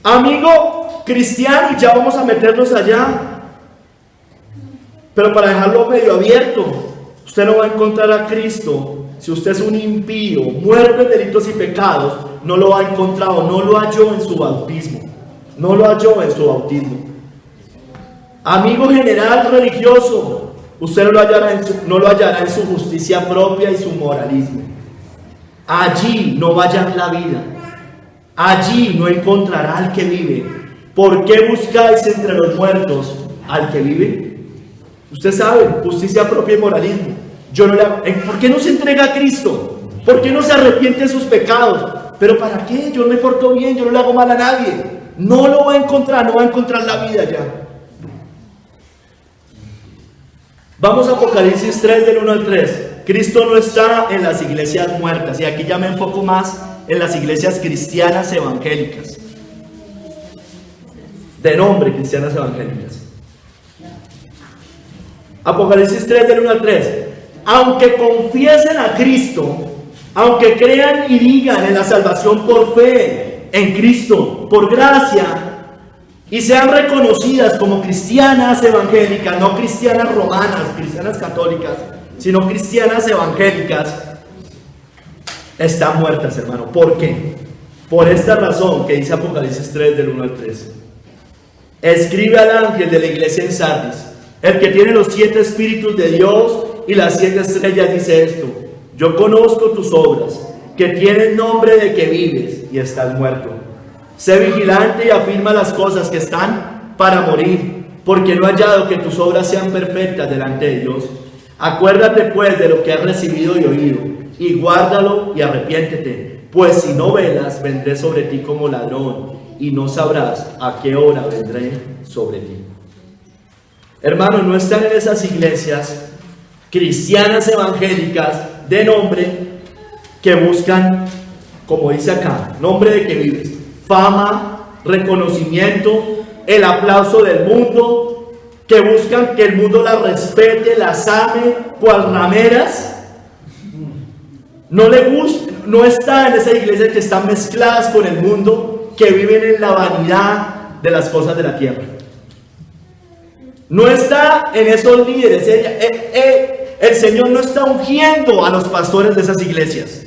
Amigo cristiano, y ya vamos a meternos allá. Pero para dejarlo medio abierto, usted no va a encontrar a Cristo. Si usted es un impío, muerto en delitos y pecados, no lo ha encontrado, no lo halló en su bautismo. No lo halló en su bautismo. Amigo general religioso, usted no lo hallará en su justicia propia y su moralismo. Allí no va a hallar la vida. Allí no encontrará al que vive. ¿Por qué buscáis entre los muertos al que vive? Usted sabe, justicia propia y moralismo. ¿Por qué no se entrega a Cristo? ¿Por qué no se arrepiente de sus pecados? ¿Pero para qué? Yo me porto bien, yo no le hago mal a nadie. No lo va a encontrar, no va a encontrar la vida ya. Vamos a Apocalipsis 3 del 1 al 3. Cristo no está en las iglesias muertas. Y aquí ya me enfoco más en las iglesias cristianas evangélicas. De nombre, cristianas evangélicas. Apocalipsis 3 del 1 al 3. Aunque confiesen a Cristo, aunque crean y digan en la salvación por fe en Cristo, por gracia, y sean reconocidas como cristianas evangélicas, no cristianas romanas, cristianas católicas, sino cristianas evangélicas, están muertas, hermano. ¿Por qué? Por esta razón que dice Apocalipsis 3 del 1 al 3. Escribe al ángel de la iglesia en Sardis, el que tiene los 7 espíritus de Dios y las 7 estrellas, dice esto: yo conozco tus obras, que tienen nombre de que vives y estás muerto. Sé vigilante y afirma las cosas que están para morir, porque no he hallado que tus obras sean perfectas delante de Dios. Acuérdate pues de lo que has recibido y oído, y guárdalo y arrepiéntete, pues si no velas, vendré sobre ti como ladrón, y no sabrás a qué hora vendré sobre ti. Hermanos, no están en esas iglesias cristianas evangélicas de nombre que buscan, como dice acá, nombre de que vives, fama, reconocimiento, el aplauso del mundo, que buscan que el mundo las respete, las ame, cual rameras. No está en esa iglesia que están mezcladas con el mundo, que viven en la vanidad de las cosas de la tierra. No está en esos líderes. El Señor no está ungiendo a los pastores de esas iglesias.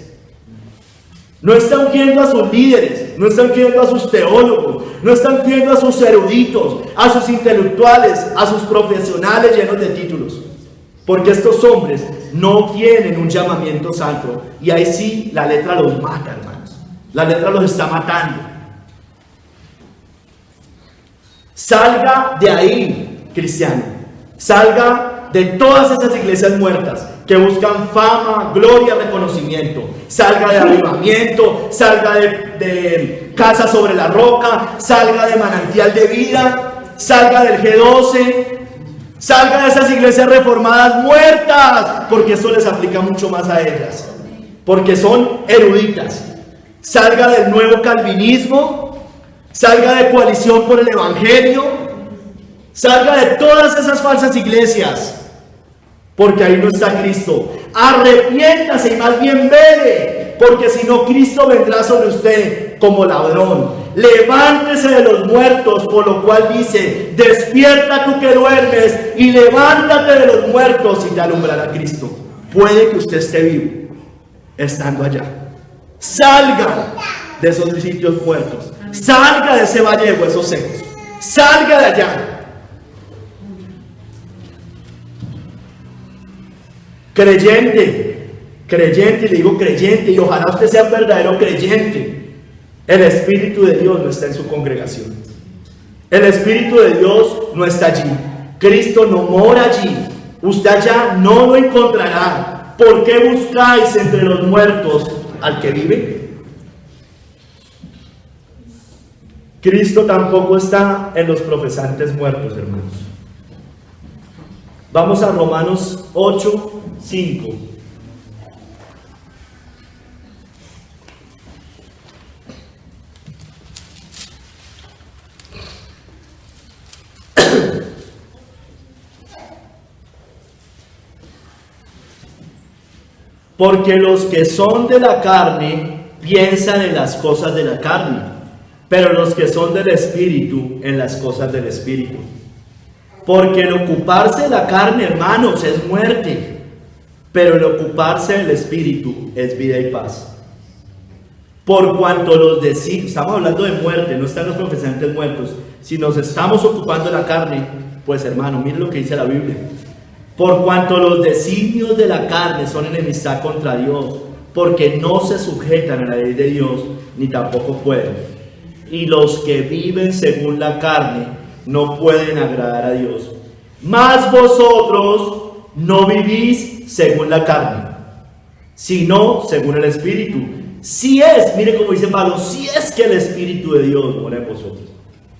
No está ungiendo a sus líderes, no está ungiendo a sus teólogos, no está ungiendo a sus eruditos, a sus intelectuales, a sus profesionales llenos de títulos. Porque estos hombres no tienen un llamamiento santo. Y ahí sí la letra los mata, hermanos. La letra los está matando. Salga de ahí, cristiano. Salga de todas esas iglesias muertas que buscan fama, gloria, reconocimiento. Salga de avivamiento, salga de casa sobre la roca, salga de manantial de vida, salga del G12, salga de esas iglesias reformadas muertas, porque eso les aplica mucho más a ellas, porque son eruditas. Salga del nuevo calvinismo, salga de Coalición por el Evangelio, salga de todas esas falsas iglesias, porque ahí no está Cristo. Arrepiéntase y más bien vele, porque si no, Cristo vendrá sobre usted como ladrón. Levántese de los muertos, por lo cual dice: despierta tú que duermes y levántate de los muertos y te alumbrará Cristo. Puede que usted esté vivo estando allá. Salga de esos sitios muertos, salga de ese valle de huesos secos, salga de allá. Creyente, le digo creyente, y ojalá usted sea un verdadero creyente. El Espíritu de Dios no está en su congregación. El Espíritu de Dios no está allí. Cristo no mora allí. Usted allá no lo encontrará. ¿Por qué buscáis entre los muertos al que vive? Cristo tampoco está en los profesantes muertos, hermanos. Vamos a Romanos 8, 5. Porque los que son de la carne piensan en las cosas de la carne, pero los que son del Espíritu en las cosas del Espíritu. Porque el ocuparse de la carne, hermanos, es muerte, pero el ocuparse del Espíritu es vida y paz. Por cuanto los designios, estamos hablando de muerte, no están los profesantes muertos. Si nos estamos ocupando de la carne, pues hermano, miren lo que dice la Biblia. Por cuanto los designios de la carne son enemistad contra Dios, porque no se sujetan a la ley de Dios, ni tampoco pueden. Y los que viven según la carne no pueden agradar a Dios. Mas vosotros no vivís según la carne, sino según el Espíritu. Si es, mire como dice Pablo, si es que el Espíritu de Dios mora en vosotros.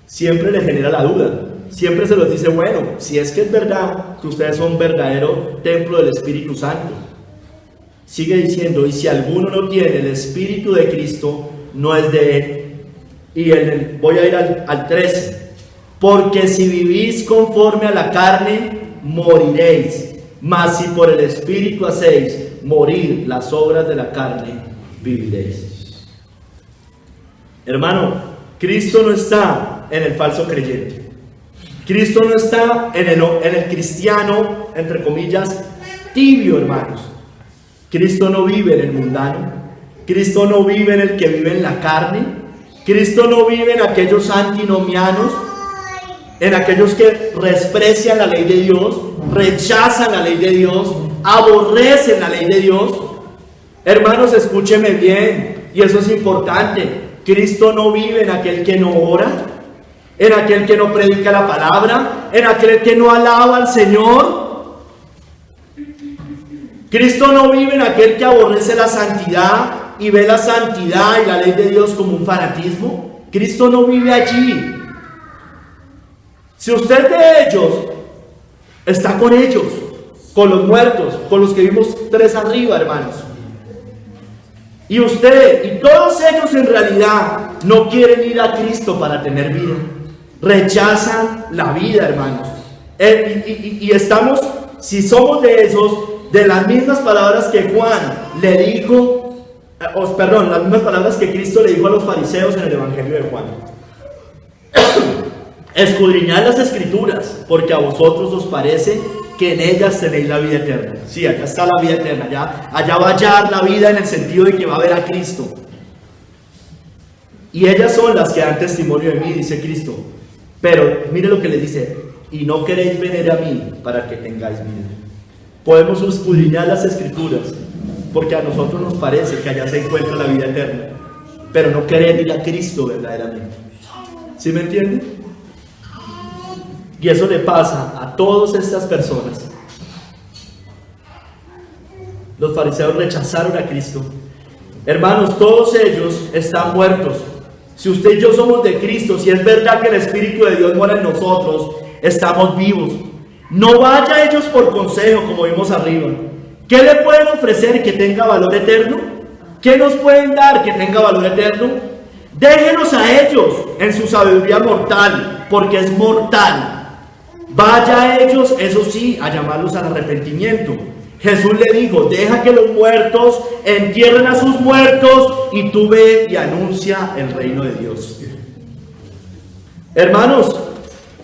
Siempre le genera la duda, siempre se los dice, bueno, si es que es verdad que ustedes son verdadero templo del Espíritu Santo. Sigue diciendo, y si alguno no tiene el Espíritu de Cristo, no es de él. Y voy a ir al 13. Porque si vivís conforme a la carne, moriréis. Mas si por el Espíritu hacéis morir las obras de la carne, viviréis. Hermano, Cristo no está en el falso creyente. Cristo no está en el cristiano, entre comillas, tibio, hermanos. Cristo no vive en el mundano. Cristo no vive en el que vive en la carne. Cristo no vive en aquellos antinomianos, en aquellos que desprecian la ley de Dios, rechazan la ley de Dios, aborrecen la ley de Dios. Hermanos, escúcheme bien, y eso es importante. Cristo no vive en aquel que no ora, en aquel que no predica la palabra, en aquel que no alaba al Señor. Cristo no vive en aquel que aborrece la santidad y ve la santidad y la ley de Dios como un fanatismo. Cristo no vive allí. Si usted de ellos, está con ellos, con los muertos, con los que vimos 3 arriba, hermanos. Y usted y todos ellos en realidad no quieren ir a Cristo para tener vida. Rechazan la vida, hermanos. Y estamos, si somos de esos, de las mismas palabras que Juan le dijo, las mismas palabras que Cristo le dijo a los fariseos en el Evangelio de Juan. Escudriñad las Escrituras, porque a vosotros os parece que en ellas tenéis la vida eterna. Sí, acá está la vida eterna, allá va a hallar la vida en el sentido de que va a ver a Cristo. Y ellas son las que dan testimonio de mí, dice Cristo. Pero mire lo que les dice, y no queréis venir a mí para que tengáis vida. Podemos escudriñar las Escrituras, porque a nosotros nos parece que allá se encuentra la vida eterna, pero no querer ir a Cristo verdaderamente. ¿Sí me entienden? Y eso le pasa a todas estas personas. Los fariseos rechazaron a Cristo. Hermanos, todos ellos están muertos. Si usted y yo somos de Cristo, si es verdad que el Espíritu de Dios mora en nosotros, estamos vivos. No vaya ellos por consejo, como vimos arriba. ¿Qué le pueden ofrecer que tenga valor eterno? ¿Qué nos pueden dar que tenga valor eterno? Déjenos a ellos en su sabiduría mortal, porque es mortal. Vaya a ellos, eso sí, a llamarlos al arrepentimiento. Jesús le dijo, deja que los muertos entierren a sus muertos y tú ve y anuncia el reino de Dios. Hermanos,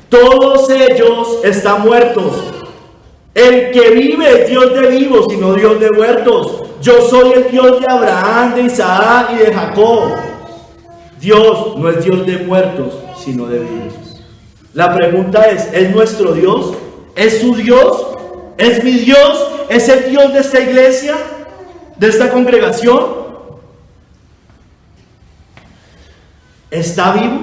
todos ellos están muertos. El que vive es Dios de vivos y no Dios de muertos. Yo soy el Dios de Abraham, de Isaac y de Jacob. Dios no es Dios de muertos, sino de vivos. La pregunta ¿es nuestro Dios? ¿Es su Dios? ¿Es mi Dios? ¿Es el Dios de esta iglesia? ¿De esta congregación? ¿Está vivo?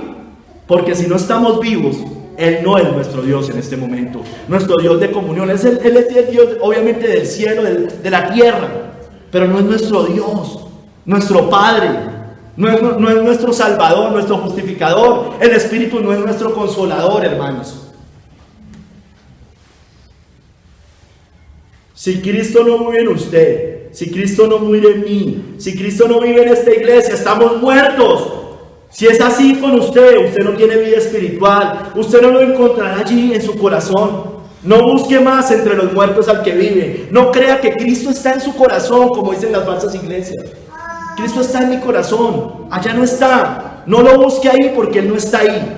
Porque si no estamos vivos, Él no es nuestro Dios en este momento. Nuestro Dios de comunión. Él es el Dios obviamente del cielo, de la tierra. Pero no es nuestro Dios, nuestro Padre. No es nuestro Salvador, nuestro justificador. El Espíritu no es nuestro consolador, hermanos. Si Cristo no vive en usted, si Cristo no vive en mí, si Cristo no vive en esta iglesia, estamos muertos. Si es así con usted no tiene vida espiritual. Usted no lo encontrará allí en su corazón. No busque más entre los muertos al que vive. No crea que Cristo está en su corazón, como dicen las falsas iglesias. Cristo está en mi corazón, allá no está. No lo busque ahí porque Él no está ahí.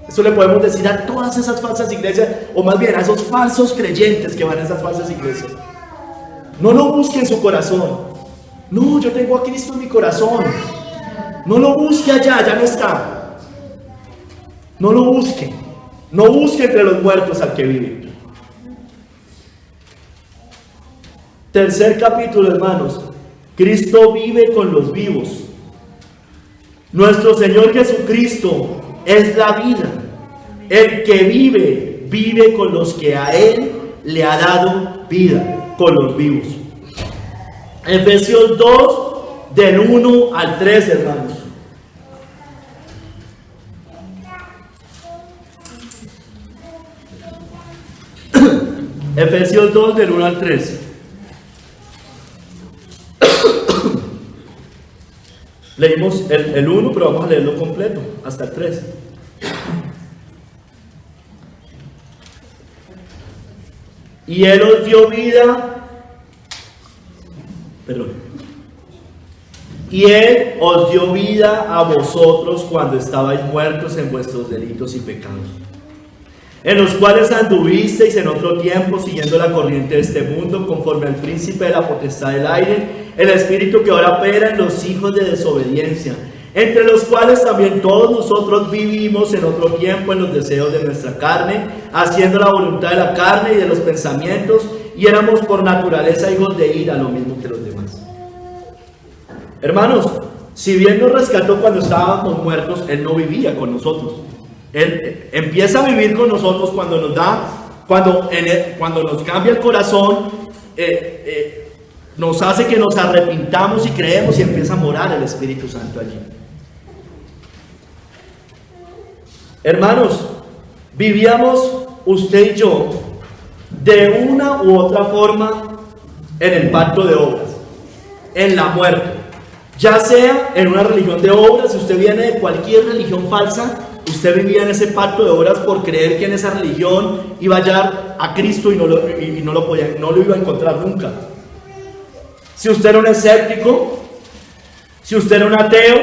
Eso le podemos decir a todas esas falsas iglesias, o más bien a esos falsos creyentes que van a esas falsas iglesias. No lo busque en su corazón. No, yo tengo a Cristo en mi corazón. No lo busque allá, ya no está. No lo busque. No busque entre los muertos al que vive. Tercer capítulo, hermanos. Cristo vive con los vivos. Nuestro Señor Jesucristo es la vida. El que vive, vive con los que a Él le ha dado vida, con los vivos. Efesios 2, del 1 al 3, hermanos. Efesios 2, del 1 al 3. Leímos el 1, pero vamos a leerlo completo, hasta el 3. Y Él os dio vida, y Él os dio vida a vosotros cuando estabais muertos en vuestros delitos y pecados, en los cuales anduvisteis en otro tiempo siguiendo la corriente de este mundo, conforme al príncipe de la potestad del aire, el espíritu que ahora opera en los hijos de desobediencia, entre los cuales también todos nosotros vivimos en otro tiempo en los deseos de nuestra carne, haciendo la voluntad de la carne y de los pensamientos, y éramos por naturaleza hijos de ira, lo mismo que los demás. Hermanos, si bien nos rescató cuando estábamos muertos, Él no vivía con nosotros. Él empieza a vivir con nosotros cuando nos cambia el corazón, nos hace que nos arrepintamos y creemos, y empieza a morar el Espíritu Santo allí. Hermanos, vivíamos usted y yo de una u otra forma en el pacto de obras, en la muerte, ya sea en una religión de obras. Si usted viene de cualquier religión falsa, usted vivía en ese pacto de obras por creer que en esa religión iba a hallar a Cristo y no lo iba a encontrar nunca. Si usted era un escéptico, si usted era un ateo,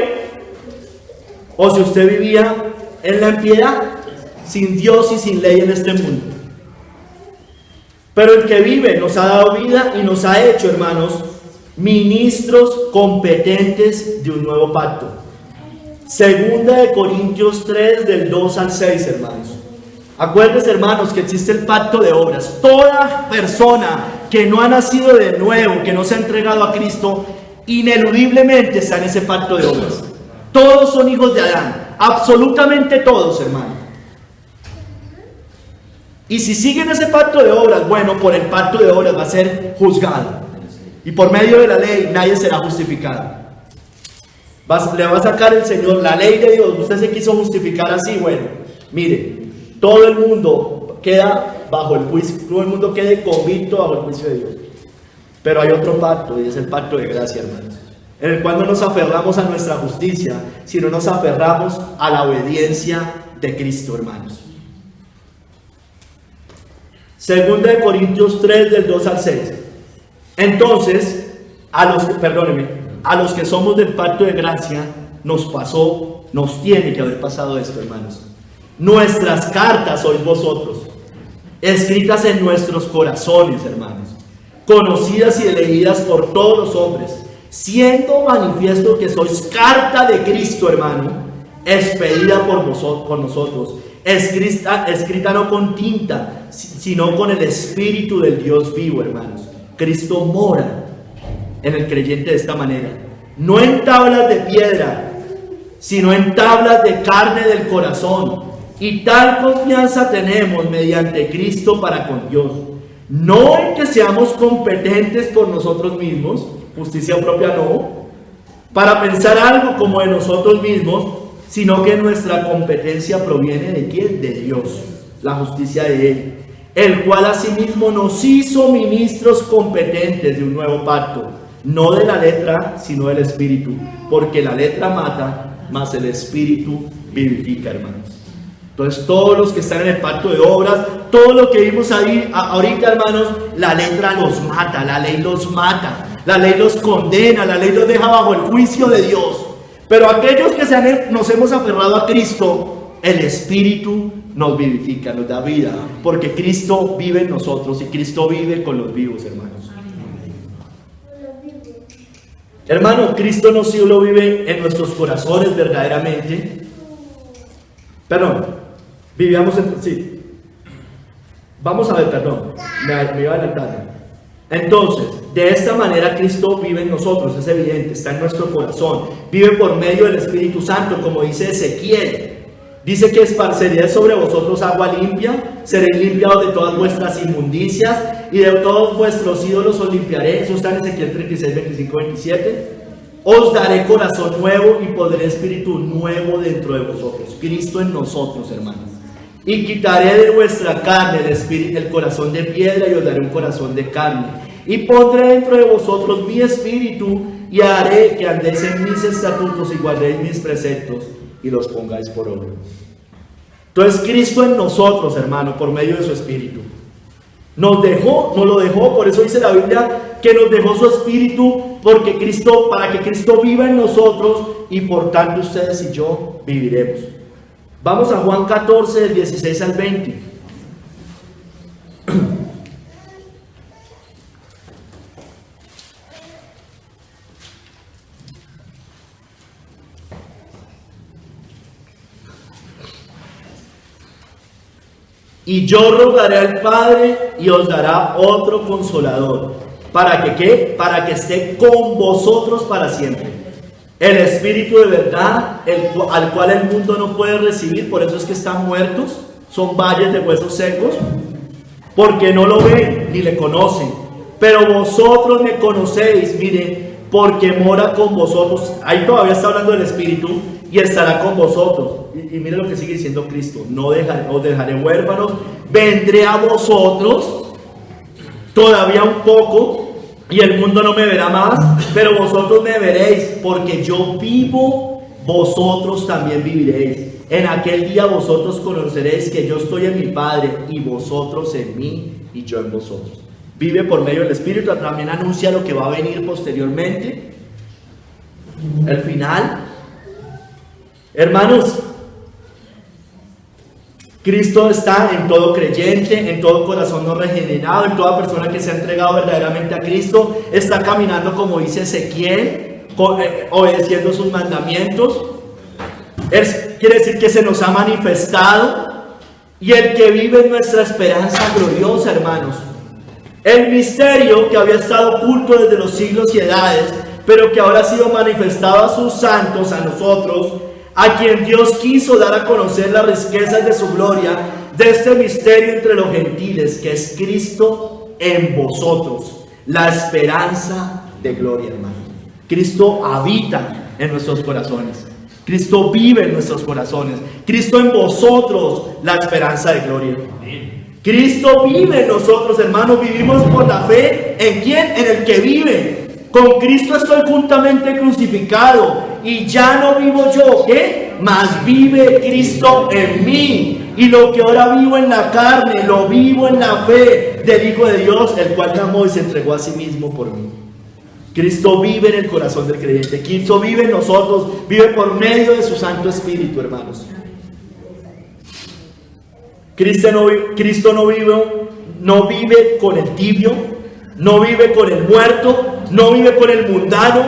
o si usted vivía en la impiedad, sin Dios y sin ley en este mundo. Pero el que vive nos ha dado vida y nos ha hecho, hermanos, ministros competentes de un nuevo pacto. Segunda de Corintios 3, del 2 al 6, hermanos. Acuérdense, hermanos, que existe el pacto de obras. Toda persona que no ha nacido de nuevo, que no se ha entregado a Cristo, ineludiblemente está en ese pacto de obras. Todos son hijos de Adán, absolutamente todos, hermanos. Y si siguen ese pacto de obras, bueno, por el pacto de obras va a ser juzgado. Y por medio de la ley nadie será justificado. Le va a sacar el Señor la ley de Dios. Usted se quiso justificar así, bueno, mire, todo el mundo queda bajo el juicio, todo el mundo quede convicto bajo el juicio de Dios. Pero hay otro pacto, y es el pacto de gracia, hermanos, en el cual no nos aferramos a nuestra justicia, sino nos aferramos a la obediencia de Cristo, hermanos. Segunda de Corintios 3, del 2 al 6. Entonces, a los que somos del pacto de gracia, nos tiene que haber pasado esto, hermanos. Nuestras cartas sois vosotros, escritas en nuestros corazones, hermanos, conocidas y leídas por todos los hombres, siendo manifiesto que sois carta de Cristo, hermano, expedida por nosotros, escrita no con tinta, sino con el Espíritu del Dios vivo, hermanos. Cristo mora en el creyente de esta manera, no en tablas de piedra, sino en tablas de carne del corazón. Y tal confianza tenemos mediante Cristo para con Dios, no en que seamos competentes por nosotros mismos, justicia propia no, para pensar algo como de nosotros mismos, sino que nuestra competencia proviene de ¿quién? De Dios, la justicia de Él, el cual asimismo nos hizo ministros competentes de un nuevo pacto, no de la letra, sino del Espíritu, porque la letra mata, mas el Espíritu vivifica, hermanos. Entonces todos los que están en el pacto de obras, todo lo que vimos ahí ahorita, hermanos, la letra los mata, la ley los mata, la ley los condena, la ley los deja bajo el juicio de Dios. Pero aquellos que nos hemos aferrado a Cristo, el Espíritu nos vivifica, nos da vida, porque Cristo vive en nosotros y Cristo vive con los vivos, hermanos. Hermano, Cristo no solo vive en nuestros corazones verdaderamente. Perdón, vivíamos en... Sí. Vamos a ver, perdón, me iba a adelantar. Entonces, de esta manera Cristo vive en nosotros, es evidente, está en nuestro corazón. Vive por medio del Espíritu Santo, como dice Ezequiel. Dice que esparceré sobre vosotros agua limpia, seréis limpiados de todas vuestras inmundicias y de todos vuestros ídolos os limpiaré. Eso está en Ezequiel 36, 25, 27. Os daré corazón nuevo y pondré espíritu nuevo dentro de vosotros. Cristo en nosotros, hermanos. Y quitaré de vuestra carne el corazón de piedra y os daré un corazón de carne. Y pondré dentro de vosotros mi espíritu y haré que andéis en mis estatutos y guardéis mis preceptos y los pongáis por obra. Entonces Cristo en nosotros, hermano, por medio de su espíritu. Nos lo dejó, por eso dice la Biblia que nos dejó su espíritu, porque Cristo, para que Cristo viva en nosotros y por tanto ustedes y yo viviremos. Vamos a Juan 14, del 16 al 20. Y yo rogaré al Padre y os dará otro consolador. ¿Para que qué? Para que esté con vosotros para siempre. El Espíritu de verdad, al cual el mundo no puede recibir, por eso es que están muertos, son valles de huesos secos, porque no lo ven ni le conocen. Pero vosotros me conocéis, mire, porque mora con vosotros. Ahí todavía está hablando del Espíritu. Y estará con vosotros. Y mire lo que sigue diciendo Cristo: no os dejaré huérfanos, vendré a vosotros todavía un poco, y el mundo no me verá más, pero vosotros me veréis, porque yo vivo, vosotros también viviréis. En aquel día vosotros conoceréis que yo estoy en mi Padre, y vosotros en mí, y yo en vosotros. Vive por medio del Espíritu. También anuncia lo que va a venir posteriormente, el final. Hermanos, Cristo está en todo creyente, en todo corazón no regenerado, en toda persona que se ha entregado verdaderamente a Cristo. Está caminando como dice Ezequiel, obedeciendo sus mandamientos. Quiere decir que se nos ha manifestado, y el que vive en nuestra esperanza gloriosa, hermanos. El misterio que había estado oculto desde los siglos y edades, pero que ahora ha sido manifestado a sus santos, a nosotros, a quien Dios quiso dar a conocer las riquezas de su gloria, de este misterio entre los gentiles, que es Cristo en vosotros, la esperanza de gloria, hermano. Cristo habita en nuestros corazones, Cristo vive en nuestros corazones, Cristo en vosotros, la esperanza de gloria. Cristo vive en nosotros, hermanos. Vivimos por la fe. ¿En quién? En el que vive. Con Cristo estoy juntamente crucificado, y ya no vivo yo, ¿qué? Mas vive Cristo en mí. Y lo que ahora vivo en la carne, lo vivo en la fe del Hijo de Dios, el cual me amó y se entregó a sí mismo por mí. Cristo vive en el corazón del creyente. Cristo vive en nosotros, vive por medio de su Santo Espíritu, hermanos. Cristo no vive con el tibio, no vive con el muerto, no vive con el mundano.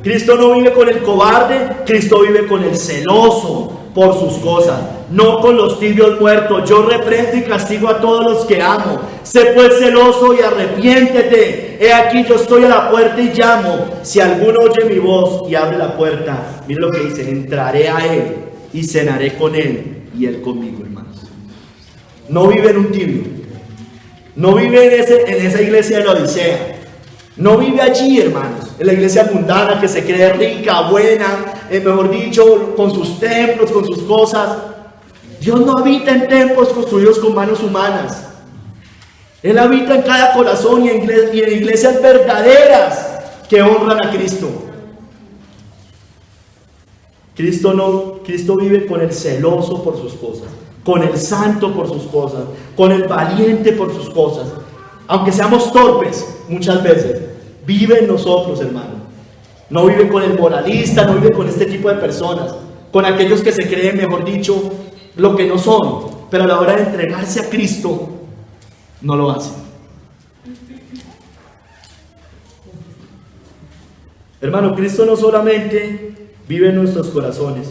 Cristo no vive con el cobarde, Cristo vive con el celoso por sus cosas, no con los tibios muertos. Yo reprendo y castigo a todos los que amo. Sé pues celoso y arrepiéntete. He aquí yo estoy a la puerta y llamo. Si alguno oye mi voz y abre la puerta, mire lo que dice: entraré a él y cenaré con él y él conmigo, hermanos. No vive en un tibio, no vive en esa iglesia de la Odisea. No vive allí, hermanos, en la iglesia mundana que se cree rica, buena, mejor dicho, con sus templos, con sus cosas. Dios no habita en templos construidos con manos humanas. Él habita en cada corazón y en iglesias verdaderas que honran a Cristo. Cristo vive con el celoso por sus cosas. con el santo por sus cosas, con el valiente por sus cosas. Aunque seamos torpes muchas veces, vive en nosotros, hermano. No vive con el moralista, no vive con este tipo de personas, con aquellos que se creen, mejor dicho, lo que no son, pero a la hora de entregarse a Cristo, no lo hacen. Hermano, Cristo no solamente vive en nuestros corazones,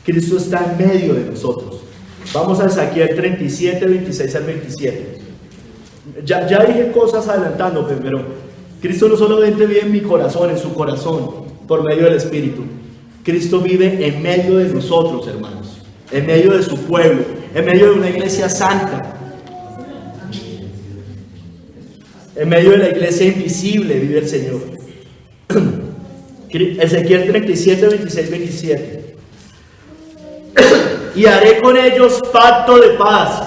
Cristo está en medio de nosotros. Vamos a Ezequiel 37, 26 al 27. Ya dije cosas adelantando, pero Cristo no solamente vive en mi corazón, en su corazón, por medio del Espíritu. Cristo vive en medio de nosotros, hermanos, en medio de su pueblo, en medio de una iglesia santa, en medio de la iglesia invisible vive el Señor. Ezequiel 37, 26, 27. Y haré con ellos pacto de paz,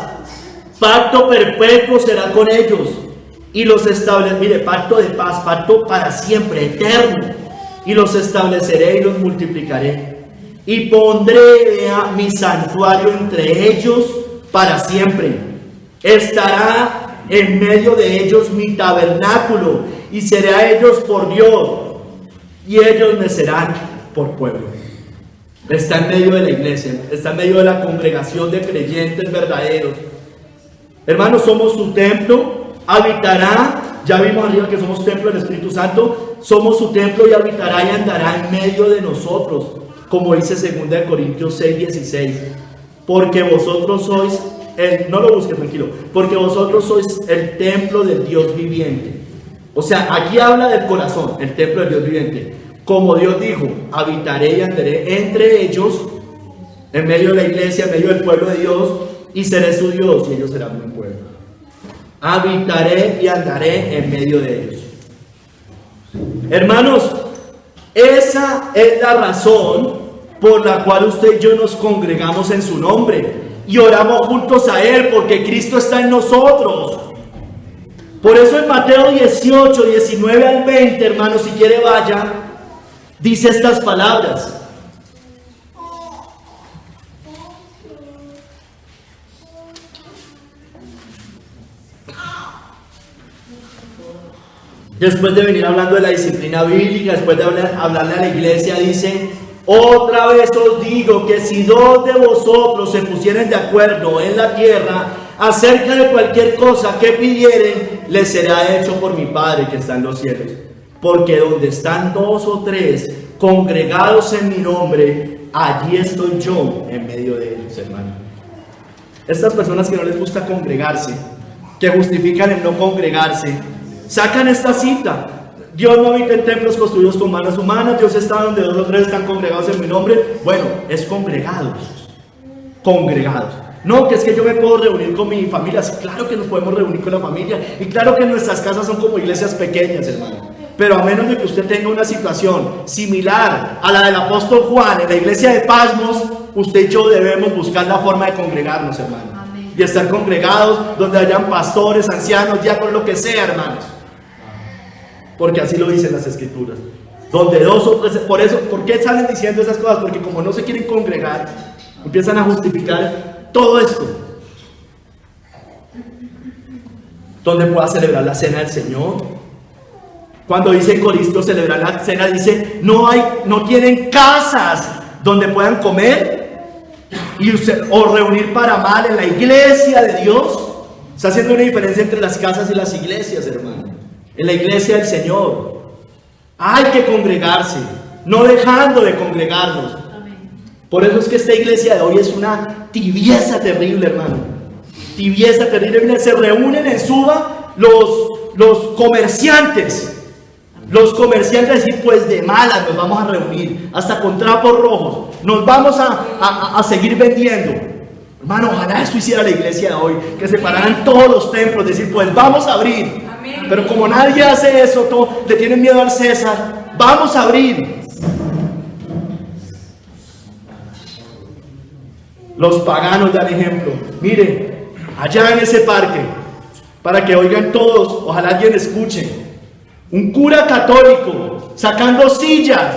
pacto perpetuo será con ellos, y los estableceré, mire, pacto de paz, pacto para siempre, eterno, y los estableceré y los multiplicaré, y pondré mi santuario entre ellos para siempre. Estará en medio de ellos mi tabernáculo, y seré a ellos por Dios, y ellos me serán por pueblo. Está en medio de la iglesia, está en medio de la congregación de creyentes verdaderos. Hermanos, somos su templo, habitará, ya vimos arriba que somos templo del Espíritu Santo, somos su templo y habitará y andará en medio de nosotros, como dice 2 Corintios 6, 16. Porque vosotros sois, no lo busques, tranquilo, porque vosotros sois el templo del Dios viviente. O sea, aquí habla del corazón, el templo del Dios viviente. Como Dios dijo, habitaré y andaré entre ellos, en medio de la iglesia, en medio del pueblo de Dios, y seré su Dios, y ellos serán mi pueblo. Habitaré y andaré en medio de ellos. Hermanos, esa es la razón por la cual usted y yo nos congregamos en su nombre y oramos juntos a Él, porque Cristo está en nosotros. Por eso en Mateo 18, 19 al 20, hermanos, si quiere vaya, dice estas palabras. Después de venir hablando de la disciplina bíblica, después de hablarle a la iglesia, dice: otra vez os digo que si dos de vosotros se pusieren de acuerdo en la tierra acerca de cualquier cosa que pidieren, les será hecho por mi Padre que está en los cielos. Porque donde están dos o tres congregados en mi nombre, allí estoy yo en medio de ellos, hermano. Estas personas que no les gusta congregarse, que justifican el no congregarse, sacan esta cita: Dios no habita en templos construidos con manos humanas, Dios está donde dos o tres están congregados en mi nombre. Bueno, es congregados. No, que es que yo me puedo reunir con mi familia. Sí, claro que nos podemos reunir con la familia, y claro que nuestras casas son como iglesias pequeñas, hermano. Pero a menos de que usted tenga una situación similar a la del apóstol Juan en la iglesia de Pasmos, usted y yo debemos buscar la forma de congregarnos, hermano. Amén. Y estar congregados donde hayan pastores, ancianos, diáconos, lo que sea, hermanos. Porque así lo dicen las escrituras. Donde dos o tres, por eso, ¿por qué salen diciendo esas cosas? Porque como no se quieren congregar, empiezan a justificar todo esto. Donde pueda celebrar la cena del Señor. Cuando dice en Corintios celebrar la cena, dice: no tienen casas donde puedan comer o reunir para mal en la iglesia de Dios. Está haciendo una diferencia entre las casas y las iglesias, hermano. En la iglesia del Señor hay que congregarse, no dejando de congregarnos. Por eso es que esta iglesia de hoy es una tibieza terrible, hermano. Tibieza terrible. Miren, se reúnen en Suba los comerciantes. Los comerciantes decir: pues de malas nos vamos a reunir, hasta con trapos rojos, nos vamos a seguir vendiendo. Hermano, ojalá eso hiciera la iglesia de hoy, que se pararan todos los templos, decir: pues vamos a abrir. Amén. Pero como nadie hace eso, le tienen miedo al César, vamos a abrir. Los paganos dan ejemplo. Mire, allá en ese parque, para que oigan todos, ojalá alguien escuche. Un cura católico sacando sillas,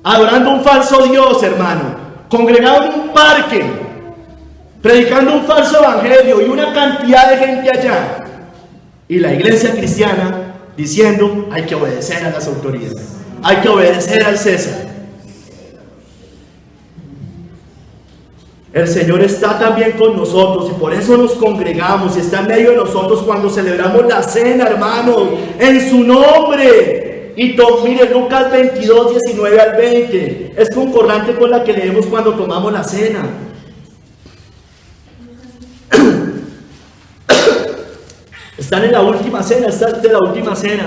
adorando un falso Dios, hermano, congregado en un parque, predicando un falso evangelio y una cantidad de gente allá. Y la iglesia cristiana diciendo, hay que obedecer a las autoridades, hay que obedecer al César. El Señor está también con nosotros y por eso nos congregamos y está en medio de nosotros cuando celebramos la cena, hermanos, en su nombre. Y mire, Lucas 22, 19 al 20, es concordante con la que leemos cuando tomamos la cena. Están en la última cena, esta es de la última cena.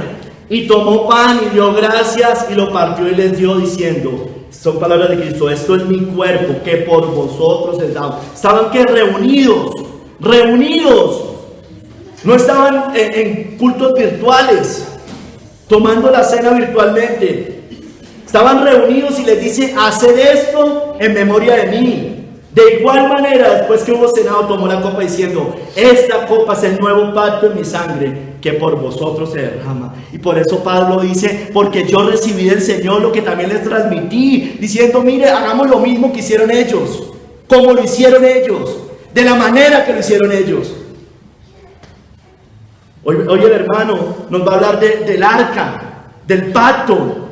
Y tomó pan y dio gracias y lo partió y les dio diciendo, son palabras de Cristo, esto es mi cuerpo que por vosotros es dado. Estaban que reunidos, no estaban en cultos virtuales, tomando la cena virtualmente. Estaban reunidos y les dice, haced esto en memoria de mí. De igual manera, después que hubo cenado, tomó la copa diciendo, esta copa es el nuevo pacto en mi sangre, que por vosotros se derrama. Y por eso Pablo dice, porque yo recibí del Señor lo que también les transmití, diciendo, mire, hagamos lo mismo que hicieron ellos, como lo hicieron ellos, de la manera que lo hicieron ellos. Hoy el hermano nos va a hablar del arca, del pacto.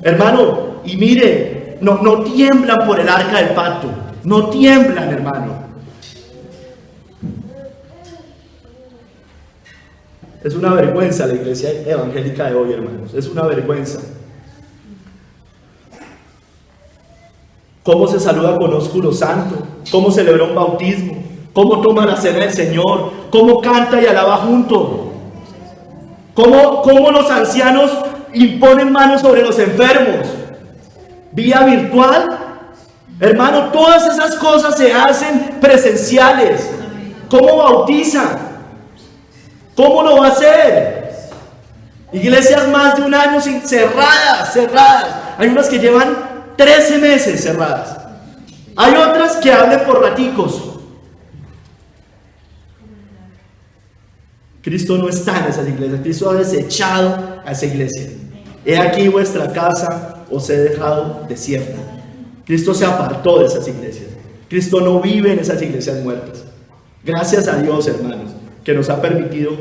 Hermano, y mire, no tiemblan por el arca del pacto, no tiemblan, hermano. Es una vergüenza la iglesia evangélica de hoy, hermanos, es una vergüenza. ¿Cómo se saluda con ósculo santo? ¿Cómo celebra un bautismo? ¿Cómo toma la cena del Señor? ¿Cómo canta y alaba junto? ¿Cómo los ancianos imponen manos sobre los enfermos? ¿Vía virtual? Hermano, todas esas cosas se hacen presenciales. ¿Cómo bautiza? ¿Cómo lo va a hacer? Iglesias más de un año cerradas. Hay unas que llevan 13 meses cerradas. Hay otras que hablen por raticos. Cristo no está en esas iglesias. Cristo ha desechado a esa iglesia. He aquí vuestra casa os he dejado desierta. Cristo se apartó de esas iglesias. Cristo no vive en esas iglesias muertas. Gracias a Dios, hermanos, que nos ha permitido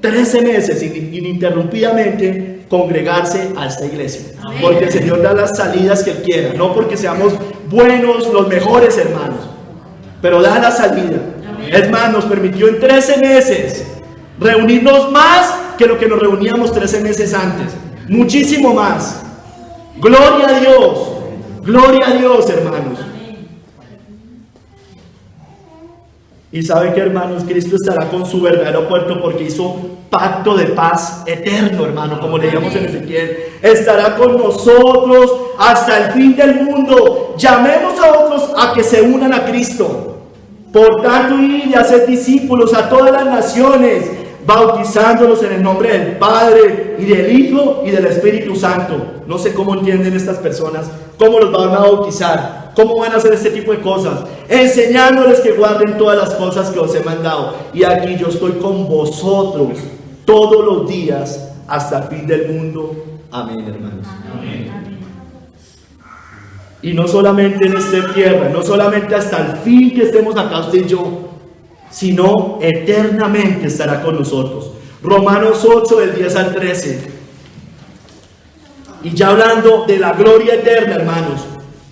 13 meses ininterrumpidamente congregarse a esta iglesia. Amén. Porque el Señor da las salidas que Él quiera, no porque seamos buenos, los mejores hermanos, pero da la salida. Amén. Es más, nos permitió en 13 meses reunirnos más que lo que nos reuníamos 13 meses antes, muchísimo más. Gloria a Dios, hermanos. Y sabe que, hermanos, Cristo estará con su verdadero puerto porque hizo pacto de paz eterno, hermano, como leíamos en Ezequiel. Estará con nosotros hasta el fin del mundo. Llamemos a otros a que se unan a Cristo. Por tanto, id y haced discípulos a todas las naciones, bautizándolos en el nombre del Padre y del Hijo y del Espíritu Santo. No sé cómo entienden estas personas, cómo los van a bautizar, cómo van a hacer este tipo de cosas, enseñándoles que guarden todas las cosas que os he mandado. Y aquí yo estoy con vosotros todos los días hasta el fin del mundo. Amén, hermanos. Amén. Y no solamente en esta tierra, no solamente hasta el fin que estemos acá usted y yo, sino eternamente estará con nosotros. Romanos 8 del 10 al 13. Y ya hablando de la gloria eterna, hermanos,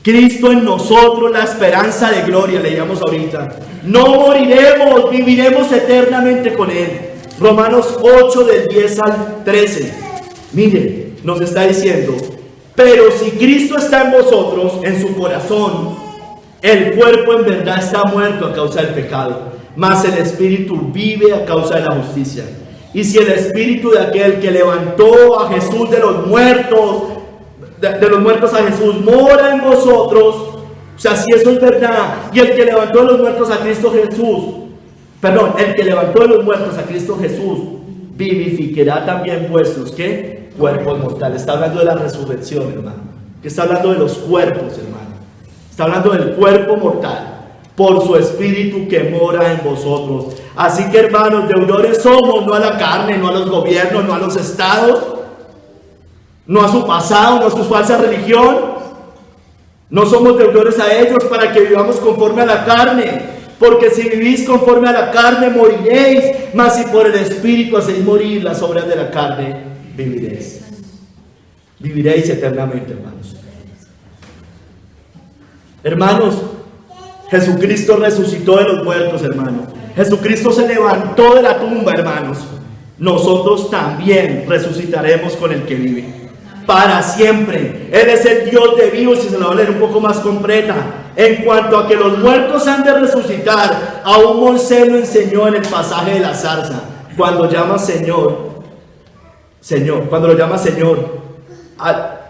Cristo en nosotros, la esperanza de gloria, leíamos ahorita. No moriremos, viviremos eternamente con Él. Romanos 8 del 10 al 13. Mire, nos está diciendo, pero si Cristo está en vosotros, en su corazón, el cuerpo en verdad está muerto a causa del pecado, mas el espíritu vive a causa de la justicia. Y si el espíritu de aquel que levantó a Jesús de los muertos, de los muertos a Jesús, mora en vosotros, o sea, si eso es verdad, y el que levantó de los muertos a Cristo Jesús, el que levantó de los muertos a Cristo Jesús, vivificará también vuestros, ¿qué? Cuerpos mortales. Está hablando de la resurrección, hermano. Que está hablando de los cuerpos, hermano. Está hablando del cuerpo mortal, por su espíritu que mora en vosotros. Así que, hermanos, deudores somos, no a la carne, no a los gobiernos, no a los estados, no a su pasado, no a su falsa religión, No somos deudores a ellos para que vivamos conforme a la carne. Porque si vivís conforme a la carne, moriréis. Mas si por el Espíritu hacéis morir las obras de la carne, viviréis. Viviréis eternamente, hermanos. Hermanos, Jesucristo resucitó de los muertos, hermanos. Jesucristo se levantó de la tumba, hermanos. Nosotros también resucitaremos con el que vive para siempre. Él es el Dios de vivos, y se la voy a leer un poco más completa. En cuanto a que los muertos han de resucitar, aún Moisés lo enseñó en el pasaje de la zarza. Cuando llama Señor, cuando lo llama Señor,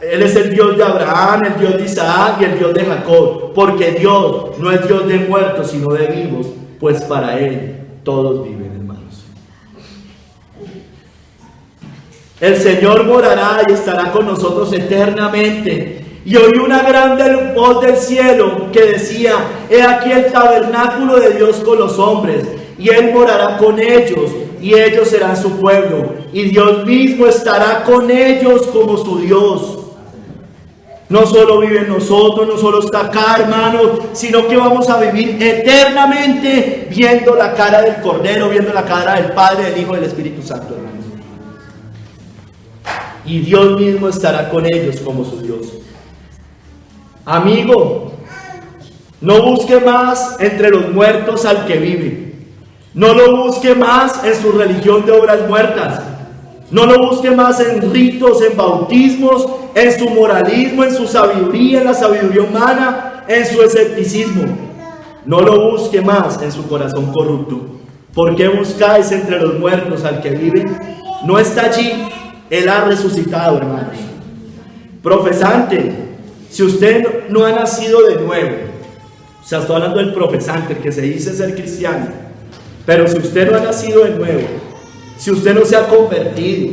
Él es el Dios de Abraham, el Dios de Isaac y el Dios de Jacob. Porque Dios no es Dios de muertos, sino de vivos, pues para Él todos viven, hermanos. El Señor morará y estará con nosotros eternamente. Y oí una grande voz del cielo que decía: he aquí el tabernáculo de Dios con los hombres, y Él morará con ellos, y ellos serán su pueblo, y Dios mismo estará con ellos como su Dios. No solo vive en nosotros, no solo está acá, hermanos, sino que vamos a vivir eternamente viendo la cara del Cordero, viendo la cara del Padre, del Hijo y del Espíritu Santo, hermanos. Y Dios mismo estará con ellos como su Dios. Amigo, no busque más entre los muertos al que vive. No lo busque más en su religión de obras muertas. No lo busque más en ritos, en bautismos, en su moralismo, en su sabiduría, en la sabiduría humana, en su escepticismo. No lo busque más en su corazón corrupto. ¿Por qué buscáis entre los muertos al que vive? No está allí. Él ha resucitado, hermanos. Profesante, si usted no ha nacido de nuevo, o sea, estoy hablando del profesante, el que se dice ser cristiano, pero si usted no ha nacido de nuevo, si usted no se ha convertido,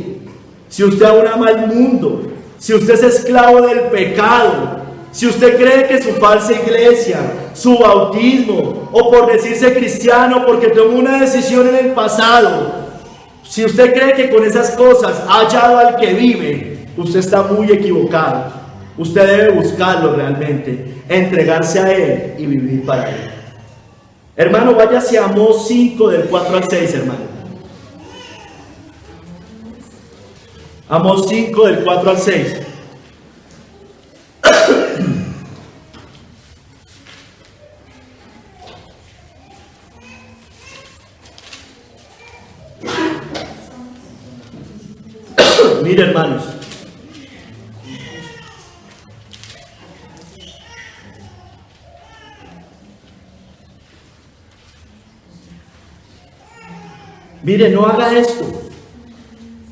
si usted aún ama al mundo, si usted es esclavo del pecado, si usted cree que su falsa iglesia, su bautismo, o por decirse cristiano porque tomó una decisión en el pasado, si usted cree que con esas cosas ha hallado al que vive, usted está muy equivocado. Usted debe buscarlo realmente, entregarse a Él y vivir para Él. Hermano, vaya hacia Amós 5 del 4 al 6, hermano. Amós 5 del 4 al 6. Mire, hermanos, mire, no haga esto.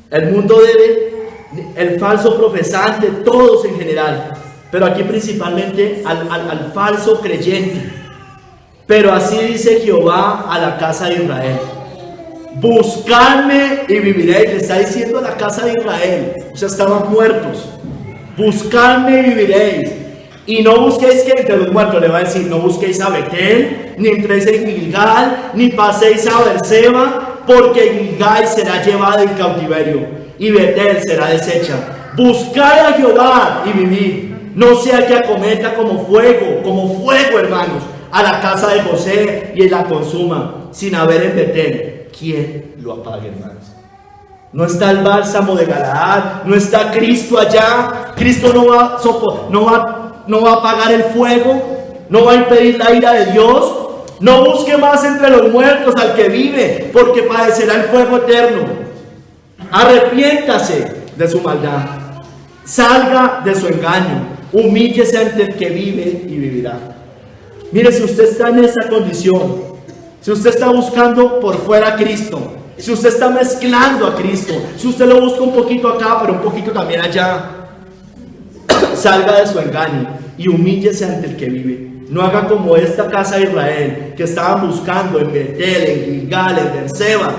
El mundo debe, el falso profesante, todos en general, pero aquí principalmente al falso creyente. Pero así dice Jehová a la casa de Israel: buscadme y viviréis. Le está diciendo a la casa de Israel, o sea, estaban muertos. Buscadme y viviréis. Y no busquéis que entre los muertos, le va a decir, no busquéis a Betel, ni entréis en Gilgal, ni paséis a Berseba, porque Gilgal será llevada en cautiverio, y Betel será deshecha. Buscad a Jehová y vivid, no sea que acometa como fuego, hermanos, a la casa de José y la consuma, sin haber en Betel quien lo apague, hermanos. No está el bálsamo de Galaad, no está Cristo allá. Cristo no va a apagar el fuego, no va a impedir la ira de Dios. No busque más entre los muertos al que vive, porque padecerá el fuego eterno. Arrepiéntase de su maldad, salga de su engaño, humíllese ante el que vive y vivirá. Mire, si usted está en esa condición, si usted está buscando por fuera a Cristo, si usted está mezclando a Cristo, si usted lo busca un poquito acá, pero un poquito también allá, salga de su engaño y humíllese ante el que vive. No haga como esta casa de Israel, que estaban buscando en Betel, en Gilgal, en Berseba,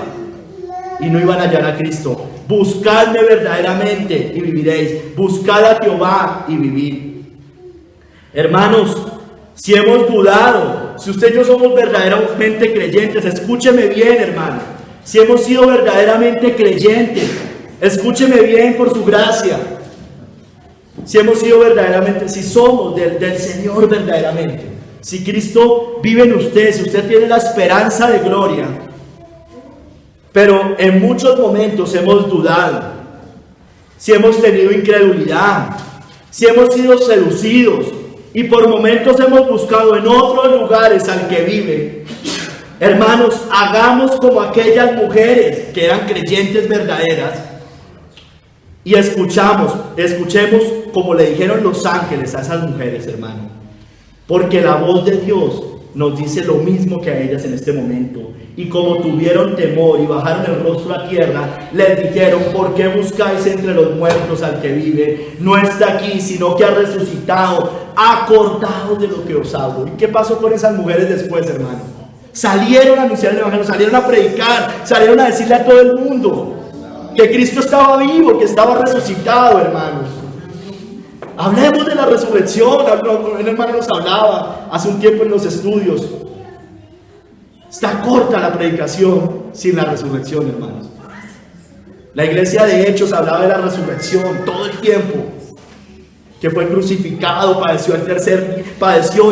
y no iban a hallar a Cristo. Buscadme verdaderamente y viviréis. Buscad a Jehová y vivid. Hermanos, si hemos dudado, si usted y yo somos verdaderamente creyentes, escúcheme bien, hermano. Si hemos sido verdaderamente creyentes, escúcheme bien por su gracia. si hemos sido verdaderamente, si somos del Señor verdaderamente, si Cristo vive en usted, si usted tiene la esperanza de gloria, pero en muchos momentos hemos dudado, si hemos tenido incredulidad, si hemos sido seducidos y por momentos hemos buscado en otros lugares al que vive, hermanos, hagamos como aquellas mujeres que eran creyentes verdaderas y escuchemos como le dijeron los ángeles a esas mujeres, hermano, porque la voz de Dios nos dice lo mismo que a ellas en este momento. Y como tuvieron temor y bajaron el rostro a tierra, les dijeron: ¿por qué buscáis entre los muertos al que vive? No está aquí, sino que ha resucitado. Acordaos de lo que os hablo. ¿Y qué pasó con esas mujeres después, hermano? Salieron a anunciar el evangelio, salieron a predicar, salieron a decirle a todo el mundo que Cristo estaba vivo, que estaba resucitado, hermanos. Hablemos de la resurrección. El hermano nos hablaba hace un tiempo en los estudios. Está corta la predicación sin la resurrección, hermanos. La iglesia de Hechos hablaba de la resurrección todo el tiempo, que fue crucificado, padeció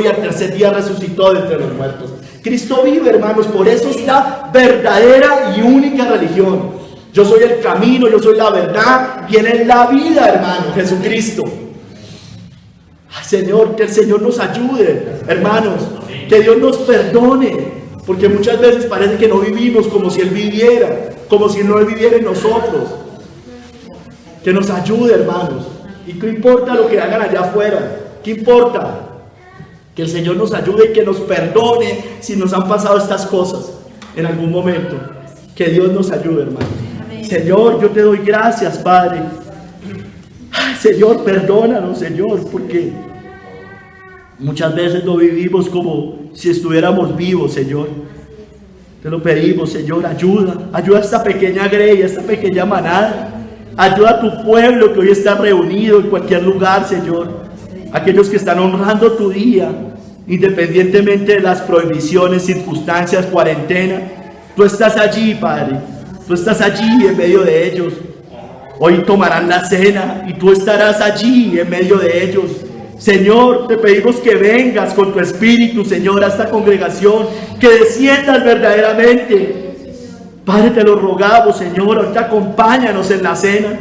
y al tercer día resucitó de entre los muertos. Cristo vive, hermanos, por eso es la verdadera y única religión. Yo soy el camino, yo soy la verdad y Él es la vida, hermano, Jesucristo. Ay, Señor, que el Señor nos ayude, hermanos, que Dios nos perdone, porque muchas veces parece que no vivimos como si Él viviera, como si no Él viviera en nosotros. Que nos ayude, hermanos. ¿Y qué importa lo que hagan allá afuera? ¿Qué importa? Que el Señor nos ayude y que nos perdone si nos han pasado estas cosas en algún momento. Que Dios nos ayude, hermanos. Señor, yo te doy gracias, Padre. Ay, Señor, perdónanos, Señor, porque muchas veces no vivimos como si estuviéramos vivos, Señor. Te lo pedimos, Señor, ayuda a esta pequeña grey, a esta pequeña manada. Ayuda a tu pueblo que hoy está reunido en cualquier lugar, Señor. Aquellos que están honrando tu día, independientemente de las prohibiciones, circunstancias, cuarentena. Tú estás allí, Padre. Tú estás allí en medio de ellos. Hoy tomarán la cena y tú estarás allí en medio de ellos. Señor, te pedimos que vengas con tu espíritu, Señor, a esta congregación, que desciendas verdaderamente. Padre, te lo rogamos, Señor, ahorita acompáñanos en la cena.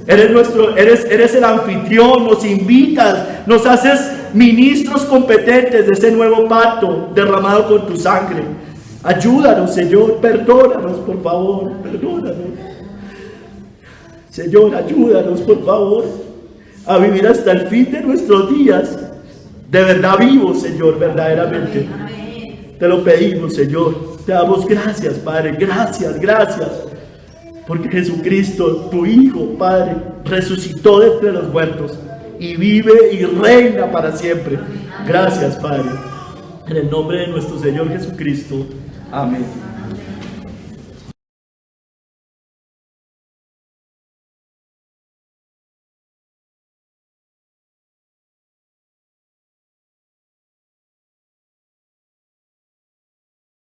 Eres el anfitrión, nos invitas, nos haces ministros competentes de ese nuevo pacto derramado con tu sangre. Ayúdanos, Señor, perdónanos, por favor, perdónanos. Señor, ayúdanos, por favor, a vivir hasta el fin de nuestros días, de verdad vivos, Señor, verdaderamente. Te lo pedimos, Señor. Te damos gracias, Padre, gracias, porque Jesucristo, tu Hijo, Padre, resucitó de entre los muertos y vive y reina para siempre. Gracias, Padre. En el nombre de nuestro Señor Jesucristo. Amén.